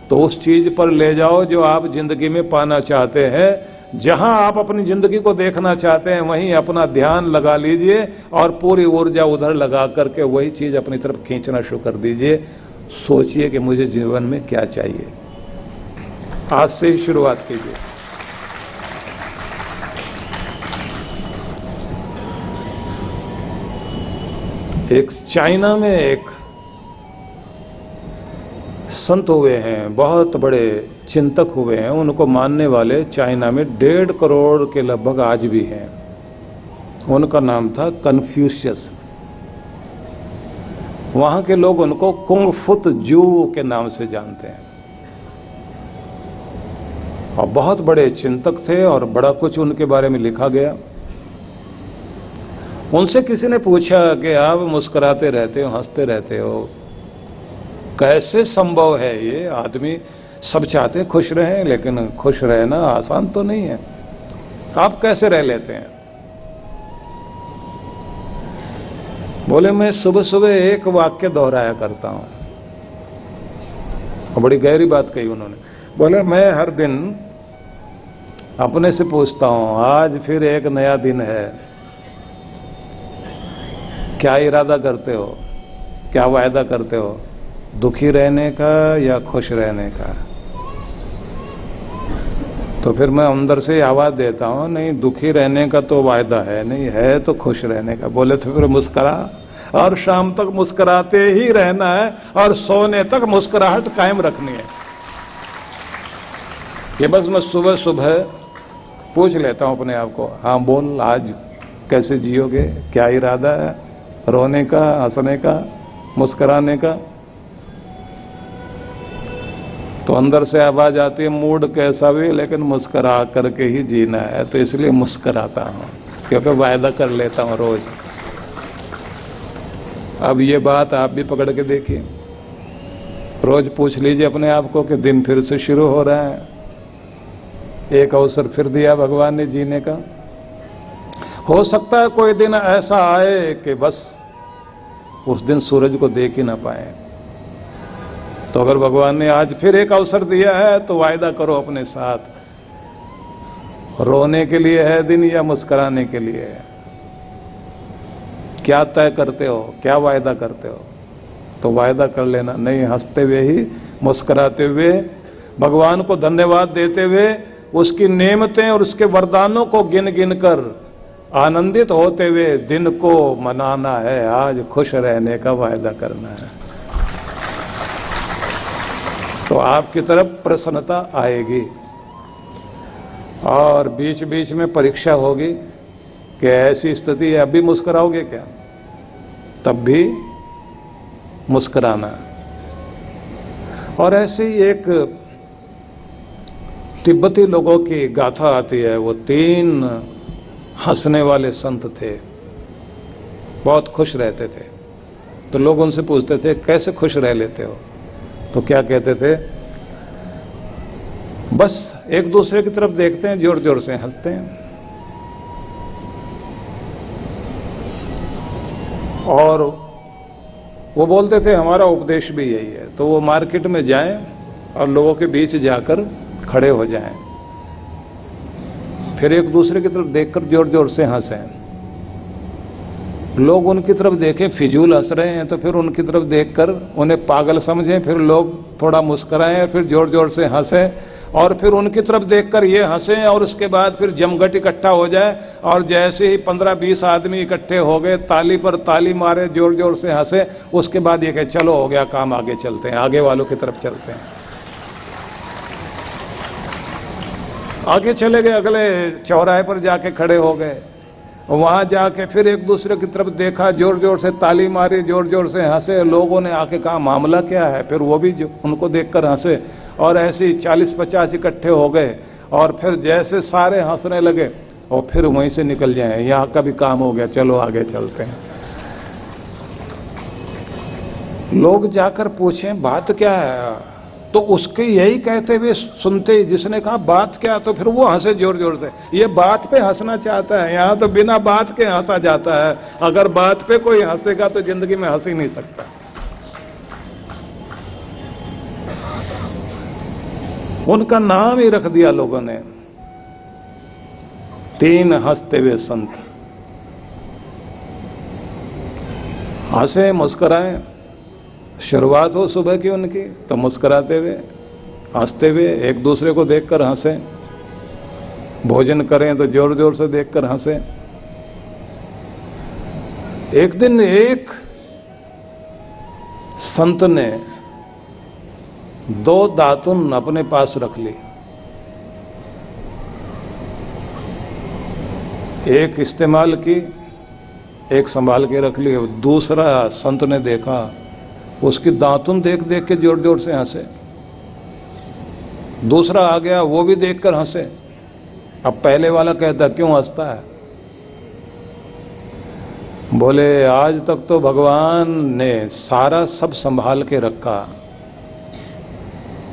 Speaker 1: तो उस चीज पर ले जाओ जो आप जिंदगी में पाना चाहते हैं। जहां आप अपनी जिंदगी को देखना चाहते हैं वहीं अपना ध्यान लगा लीजिए और पूरी ऊर्जा उधर लगा करके वही चीज अपनी तरफ खींचना शुरू कर दीजिए। सोचिए कि मुझे जीवन में क्या चाहिए। आज से ही शुरुआत कीजिए। एक चाइना में एक संत हुए हैं, बहुत बड़े चिंतक हुए हैं। उनको मानने वाले चाइना में 1.5 करोड़ के लगभग आज भी हैं। उनका नाम था कन्फ्यूशियस। वहां के लोग उनको कुंग फुत जू के नाम से जानते हैं। और बहुत बड़े चिंतक थे और बड़ा कुछ उनके बारे में लिखा गया। उनसे किसी ने पूछा कि आप मुस्कुराते रहते हो, हंसते रहते हो, कैसे संभव है ये? आदमी सब चाहते हैं खुश रहें, लेकिन खुश रहना आसान तो नहीं है, आप कैसे रह लेते हैं? बोले, मैं सुबह सुबह एक वाक्य दोहराया करता हूं। और बड़ी गहरी बात कही उन्होंने। बोले, मैं हर दिन अपने से पूछता हूं, आज फिर एक नया दिन है, क्या इरादा करते हो, क्या वायदा करते हो, दुखी रहने का या खुश रहने का? तो फिर मैं अंदर से आवाज देता हूं, नहीं दुखी रहने का तो वायदा है नहीं, है तो खुश रहने का। बोले तो फिर मुस्कुरा, और शाम तक मुस्कुराते ही रहना है और सोने तक मुस्कुराहट कायम रखनी है। ये बस मैं सुबह सुबह पूछ लेता हूं अपने आप को, हाँ बोल, आज कैसे जियोगे, क्या इरादा है, रोने का, हंसने का, मुस्कुराने का? तो अंदर से आवाज आती है, मूड कैसा भी लेकिन मुस्कुरा करके ही जीना है। तो इसलिए मुस्कुराता हूँ, क्योंकि वायदा कर लेता हूँ रोज। अब ये बात आप भी पकड़ के देखिए, रोज पूछ लीजिए अपने आप को कि दिन फिर से शुरू हो रहा है, एक अवसर फिर दिया भगवान ने जीने का। हो सकता है कोई दिन ऐसा आए कि बस उस दिन सूरज को देख ही ना पाए। तो अगर भगवान ने आज फिर एक अवसर दिया है तो वायदा करो अपने साथ, रोने के लिए है दिन या मुस्कुराने के लिए है? क्या तय करते हो, क्या वायदा करते हो? तो वायदा कर लेना, नहीं हंसते हुए ही, मुस्कुराते हुए, भगवान को धन्यवाद देते हुए, उसकी नेमतें और उसके वरदानों को गिन गिन कर आनंदित होते हुए दिन को मनाना है। आज खुश रहने का वायदा करना है, तो आपकी तरफ प्रसन्नता आएगी। और बीच बीच में परीक्षा होगी कि ऐसी स्थिति है, अभी मुस्कुराओगे क्या? तब भी मुस्कुराना। और ऐसे ही एक तिब्बती लोगों की गाथा आती है। वो 3 हंसने वाले संत थे, बहुत खुश रहते थे। तो लोग उनसे पूछते थे, कैसे खुश रह लेते हो? तो क्या कहते थे, बस एक दूसरे की तरफ देखते हैं, जोर जोर से हंसते हैं। और वो बोलते थे, हमारा उपदेश भी यही है। तो वो मार्केट में जाएं और लोगों के बीच जाकर खड़े हो जाएं, फिर एक दूसरे की तरफ देखकर जोर जोर से हंसें। लोग उनकी तरफ देखें, फिजूल हंस रहे हैं, तो फिर उनकी तरफ देखकर उन्हें पागल समझें, फिर लोग थोड़ा मुस्कुराएं, फिर जोर जोर से हंसें, और फिर उनकी तरफ देखकर ये हंसें, और उसके बाद फिर जमघट इकट्ठा हो जाए, और जैसे ही 15-20 आदमी इकट्ठे हो गए, ताली पर ताली मारे, जोर जोर से हंसे, उसके बाद ये कहे, चलो हो गया काम, आगे चलते हैं, आगे वालों की तरफ चलते हैं। आगे चले गए, अगले चौराहे पर जाके खड़े हो गए, वहां जाके फिर एक दूसरे की तरफ देखा, जोर जोर से ताली मारी, जोर जोर से हंसे। लोगों ने आके कहा, मामला क्या है? फिर वो भी उनको देखकर हंसे, और ऐसे ही 40-50 इकट्ठे हो गए, और फिर जैसे सारे हंसने लगे, और फिर वहीं से निकल जाए, यहाँ का भी काम हो गया, चलो आगे चलते हैं। लोग जाकर पूछें बात क्या है, तो उसके यही कहते हुए सुनते ही जिसने कहा बात क्या, तो फिर वो हंसे जोर जोर से। ये बात पे हंसना चाहता है, यहाँ तो बिना बात के हंसा जाता है। अगर बात पे कोई हंसेगा तो जिंदगी में हंस ही नहीं सकता। उनका नाम ही रख दिया लोगों ने, 3 हंसते हुए संत। हंसे, मुस्कुराए, शुरुआत हो सुबह की उनकी तो मुस्कुराते हुए, हंसते हुए, एक दूसरे को देखकर हंसे, भोजन करें तो जोर जोर से देखकर हंसे। एक दिन एक संत ने 2 दातुन अपने पास रख ली, एक इस्तेमाल की, एक संभाल के रख ली। दूसरा संत ने देखा, उसकी दातुन देख देख के जोर जोर से हंसे। दूसरा आ गया, वो भी देखकर हंसे। अब पहले वाला कहता, क्यों हंसता है? बोले, आज तक तो भगवान ने सारा सब संभाल के रखा,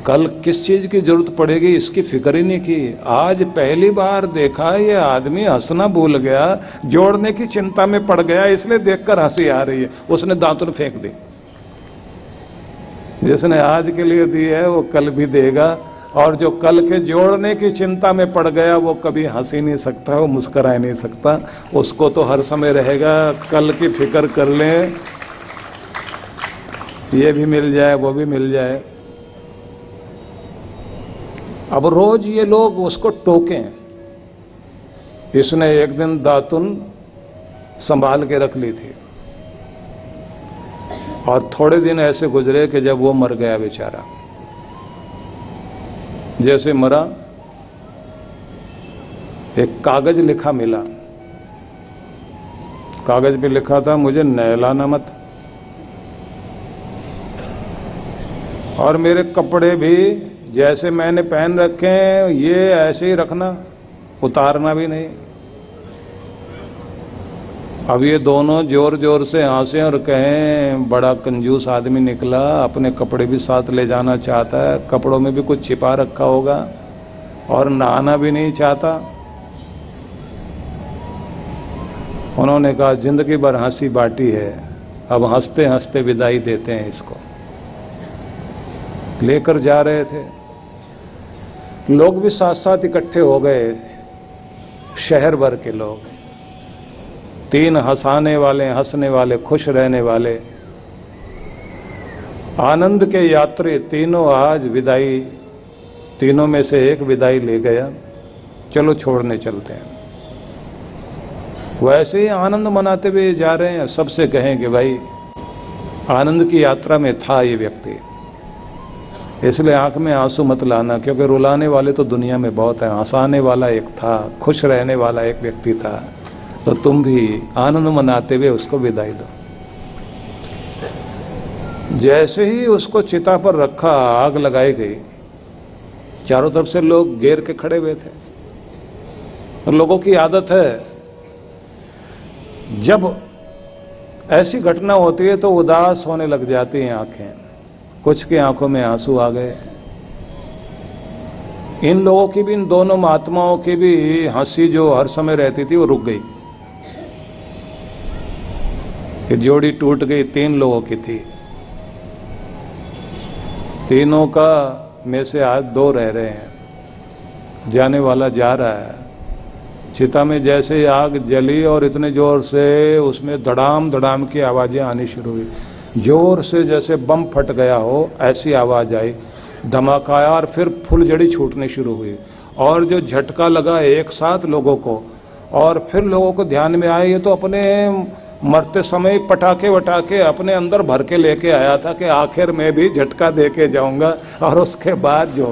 Speaker 1: कल किस चीज की जरूरत पड़ेगी इसकी फिक्र ही नहीं की। आज पहली बार देखा ये आदमी हंसना भूल गया, जोड़ने की चिंता में पड़ गया, इसलिए देखकर हंसी आ रही है। उसने दातुन फेंक दी। जिसने आज के लिए दी है वो कल भी देगा, और जो कल के जोड़ने की चिंता में पड़ गया वो कभी हंस ही नहीं सकता, वो मुस्कुरा ही नहीं सकता। उसको तो हर समय रहेगा कल की फिक्र कर लें, ये भी मिल जाए वो भी मिल जाए। अब रोज ये लोग उसको टोकें। इसने एक दिन दातुन संभाल के रख ली थी और थोड़े दिन ऐसे गुजरे कि जब वो मर गया बेचारा। जैसे मरा, एक कागज लिखा मिला। कागज पे लिखा था, मुझे नहलाना मत, और मेरे कपड़े भी जैसे मैंने पहन रखे हैं ये ऐसे ही रखना, उतारना भी नहीं। अब ये दोनों जोर जोर से हंसे और कहें बड़ा कंजूस आदमी निकला, अपने कपड़े भी साथ ले जाना चाहता है, कपड़ों में भी कुछ छिपा रखा होगा, और नहाना भी नहीं चाहता। उन्होंने कहा जिंदगी भर हंसी बाटी है, अब हंसते हंसते विदाई देते हैं इसको। लेकर जा रहे थे, लोग भी साथ साथ इकट्ठे हो गए, शहर भर के लोग, तीन हंसाने वाले, हंसने वाले, खुश रहने वाले, आनंद के यात्री तीनों आज विदाई, तीनों में से एक विदाई ले गया, चलो छोड़ने चलते हैं। वैसे ही आनंद मनाते हुए जा रहे हैं, सबसे कहें कि भाई आनंद की यात्रा में था ये व्यक्ति, इसलिए आंख में आंसू मत लाना, क्योंकि रुलाने वाले तो दुनिया में बहुत हैं, हंसाने वाला एक था, खुश रहने वाला एक व्यक्ति था, तो तुम भी आनंद मनाते हुए उसको विदाई दो। जैसे ही उसको चिता पर रखा, आग लगाई गई, चारों तरफ से लोग घेर के खड़े हुए थे। और लोगों की आदत है जब ऐसी घटना होती है तो उदास होने लग जाती हैं आंखें, कुछ की आंखों में आंसू आ गए। इन लोगों की भी, इन दोनों महात्माओं की भी हंसी जो हर समय रहती थी वो रुक गई। कि जोड़ी टूट गई, तीन लोगों की थी, तीनों का में से आज दो रह रहे हैं, जाने वाला जा रहा है। चिता में जैसे आग जली और इतने जोर से उसमें धड़ाम धड़ाम की आवाजें आनी शुरू हुई, जोर से जैसे बम फट गया हो ऐसी आवाज आई, धमाका आया और फिर फुलझड़ी छूटने शुरू हुई। और जो झटका लगा एक साथ लोगों को, और फिर लोगों को ध्यान में आया ये तो अपने मरते समय पटाखे वटाखे अपने अंदर भर के लेके आया था कि आखिर में भी झटका दे के जाऊंगा। और उसके बाद जो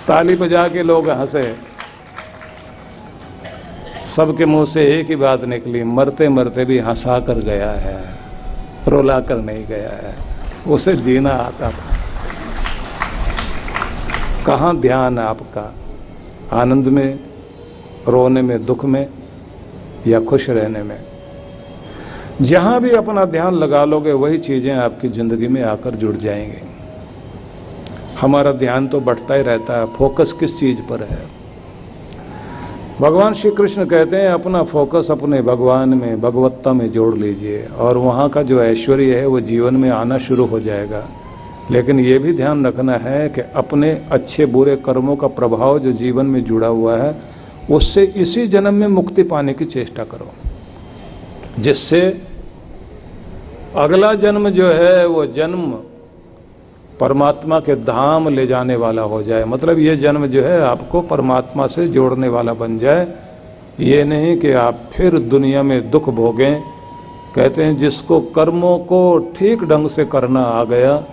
Speaker 1: ताली बजा के लोग हंसे, सबके मुंह से एक ही बात निकली, मरते मरते भी हंसा कर गया है, रुला कर नहीं गया है, उसे जीना आता था। कहाँ ध्यान आपका, आनंद में, रोने में, दुख में, या खुश रहने में? जहां भी अपना ध्यान लगा लोगे वही चीजें आपकी जिंदगी में आकर जुड़ जाएंगी। हमारा ध्यान तो बढ़ता ही रहता है, फोकस किस चीज पर है? भगवान श्री कृष्ण कहते हैं अपना फोकस अपने भगवान में, भगवत्ता में जोड़ लीजिए, और वहाँ का जो ऐश्वर्य है वो जीवन में आना शुरू हो जाएगा। लेकिन ये भी ध्यान रखना है कि अपने अच्छे बुरे कर्मों का प्रभाव जो जीवन में जुड़ा हुआ है उससे इसी जन्म में मुक्ति पाने की चेष्टा करो, जिससे अगला जन्म जो है वो जन्म परमात्मा के धाम ले जाने वाला हो जाए। मतलब ये जन्म जो है आपको परमात्मा से जोड़ने वाला बन जाए, ये नहीं कि आप फिर दुनिया में दुख भोगें। कहते हैं जिसको कर्मों को ठीक ढंग से करना आ गया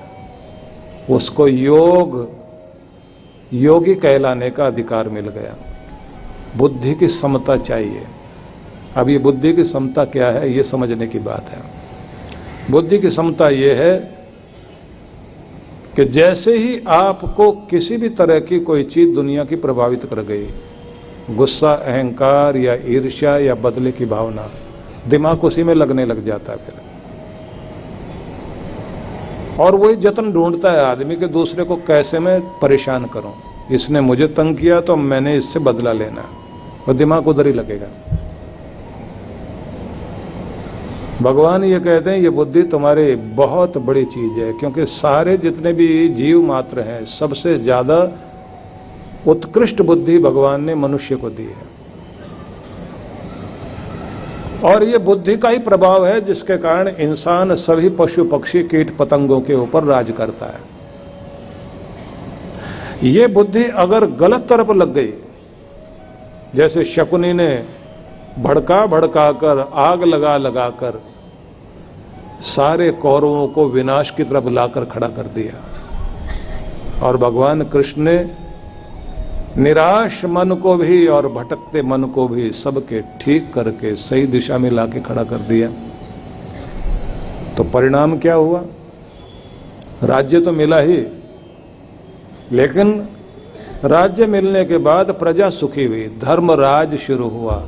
Speaker 1: उसको योगी कहलाने का अधिकार मिल गया। बुद्धि की समता चाहिए। अब ये बुद्धि की समता क्या है ये समझने की बात है। बुद्धि की समता ये है कि जैसे ही आपको किसी भी तरह की कोई चीज दुनिया की प्रभावित कर गई, गुस्सा, अहंकार या ईर्ष्या या बदले की भावना, दिमाग उसी में लगने लग जाता है फिर, और वही जतन ढूंढता है आदमी के दूसरे को कैसे मैं परेशान करूं, इसने मुझे तंग किया तो मैंने इससे बदला लेना, और दिमाग उधर ही लगेगा। भगवान ये कहते हैं ये बुद्धि तुम्हारी बहुत बड़ी चीज है, क्योंकि सारे जितने भी जीव मात्र हैं सबसे ज्यादा उत्कृष्ट बुद्धि भगवान ने मनुष्य को दी है, और ये बुद्धि का ही प्रभाव है जिसके कारण इंसान सभी पशु पक्षी कीट पतंगों के ऊपर राज करता है। ये बुद्धि अगर गलत तरफ लग गई, जैसे शकुनी ने भड़का भड़का कर आग लगा लगा कर सारे कौरवों को विनाश की तरफ लाकर खड़ा कर दिया, और भगवान कृष्ण ने निराश मन को भी और भटकते मन को भी सबके ठीक करके सही दिशा में लाके खड़ा कर दिया। तो परिणाम क्या हुआ? राज्य तो मिला ही, लेकिन राज्य मिलने के बाद प्रजा सुखी हुई, धर्म राज शुरू हुआ,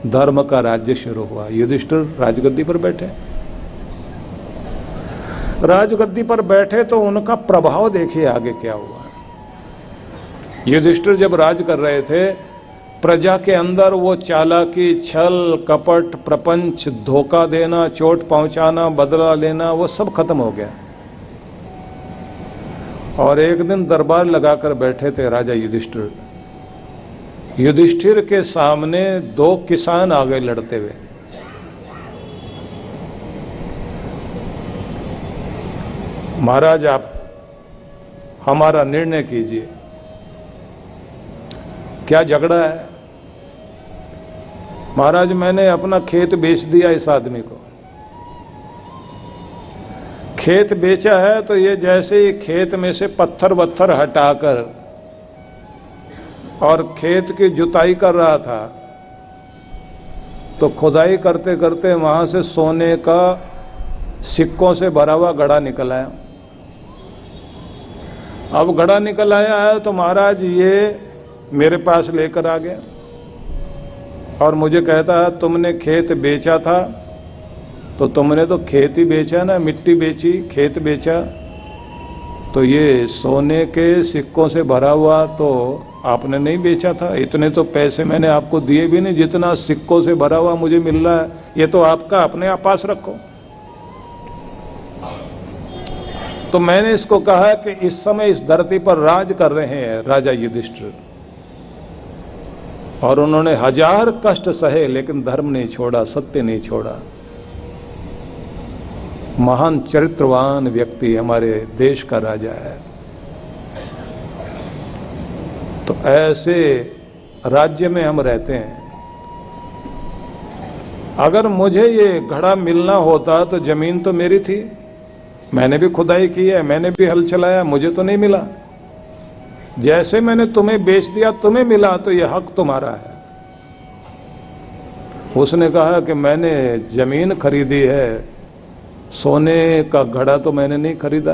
Speaker 1: धर्म का राज्य शुरू हुआ। युधिष्ठिर राजगद्दी पर बैठे, राजगद्दी पर बैठे तो उनका प्रभाव देखिए आगे क्या हुआ। युधिष्ठिर जब राज कर रहे थे, प्रजा के अंदर वो चालाकी, छल कपट, प्रपंच, धोखा देना, चोट पहुंचाना, बदला लेना, वो सब खत्म हो गया। और एक दिन दरबार लगाकर बैठे थे राजा युधिष्ठिर। युधिष्ठिर के सामने दो किसान आ गए लड़ते हुए। महाराज, आप हमारा निर्णय कीजिए, क्या झगड़ा है? महाराज, मैंने अपना खेत बेच दिया इस आदमी को। खेत बेचा है तो ये जैसे ही खेत में से पत्थर वत्थर हटाकर और खेत की जुताई कर रहा था, तो खुदाई करते करते वहां से सोने का सिक्कों से भरा हुआ घड़ा निकल आया। अब घड़ा निकल आया है तो महाराज ये मेरे पास लेकर आ गया और मुझे कहता है, तुमने खेत बेचा था तो तुमने तो खेत ही बेचा ना, मिट्टी बेची, खेत बेचा, तो ये सोने के सिक्कों से भरा हुआ तो आपने नहीं बेचा था। इतने तो पैसे मैंने आपको दिए भी नहीं जितना सिक्कों से भरा हुआ मुझे मिल रहा है, ये तो आपका, अपने आप पास रखो। तो मैंने इसको कहा कि इस समय इस धरती पर राज कर रहे हैं राजा युधिष्ठिर, और उन्होंने 1000 कष्ट सहे लेकिन धर्म नहीं छोड़ा, सत्य नहीं छोड़ा। महान चरित्रवान व्यक्ति हमारे देश का राजा है। तो ऐसे राज्य में हम रहते हैं। अगर मुझे ये घड़ा मिलना होता तो जमीन तो मेरी थी, मैंने भी खुदाई की है, मैंने भी हल चलाया, मुझे तो नहीं मिला। जैसे मैंने तुम्हें बेच दिया तुम्हें मिला, तो ये हक तुम्हारा है। उसने कहा कि मैंने जमीन खरीदी है, सोने का घड़ा तो मैंने नहीं खरीदा।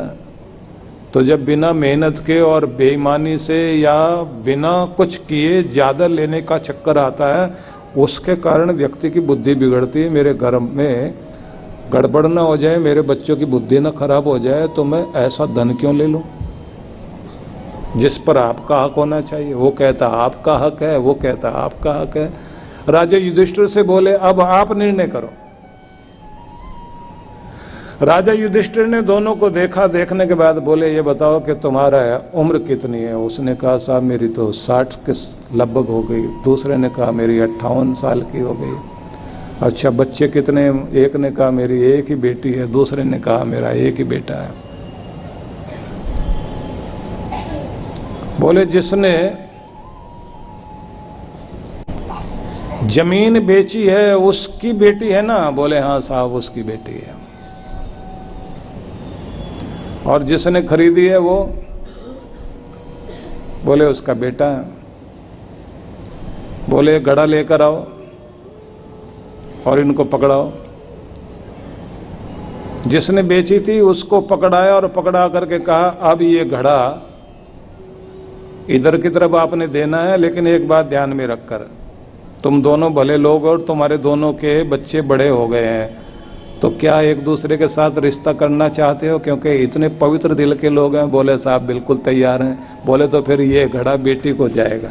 Speaker 1: तो जब बिना मेहनत के और बेईमानी से या बिना कुछ किए ज्यादा लेने का चक्कर आता है, उसके कारण व्यक्ति की बुद्धि बिगड़ती है। मेरे घर में गड़बड़ ना हो जाए, मेरे बच्चों की बुद्धि ना खराब हो जाए, तो मैं ऐसा धन क्यों ले लूं जिस पर आपका हक होना चाहिए। वो कहता आपका हक है, वो कहता आपका हक है। राजा युधिष्ठिर से बोले, अब आप निर्णय करो। राजा युधिष्ठिर ने दोनों को देखा, देखने के बाद बोले, ये बताओ कि तुम्हारा उम्र कितनी है? उसने कहा, साहब मेरी तो 60 के लगभग हो गई। दूसरे ने कहा, मेरी 58 साल की हो गई। अच्छा, बच्चे कितने? एक ने कहा, मेरी एक ही बेटी है। दूसरे ने कहा, मेरा एक ही बेटा है। बोले, जिसने जमीन बेची है उसकी बेटी है ना? बोले, हाँ साहब, उसकी बेटी है। और जिसने खरीदी है वो? बोले, उसका बेटा है। बोले, घड़ा लेकर आओ और इनको पकड़ाओ। जिसने बेची थी उसको पकड़ाया और पकड़ा करके कहा, अब ये घड़ा इधर की तरफ आपने देना है, लेकिन एक बात ध्यान में रखकर, तुम दोनों भले लोग और तुम्हारे दोनों के बच्चे बड़े हो गए हैं, तो क्या एक दूसरे के साथ रिश्ता करना चाहते हो? क्योंकि इतने पवित्र दिल के लोग हैं। बोले, साहब बिल्कुल तैयार हैं। बोले, तो फिर ये घड़ा बेटी को जाएगा।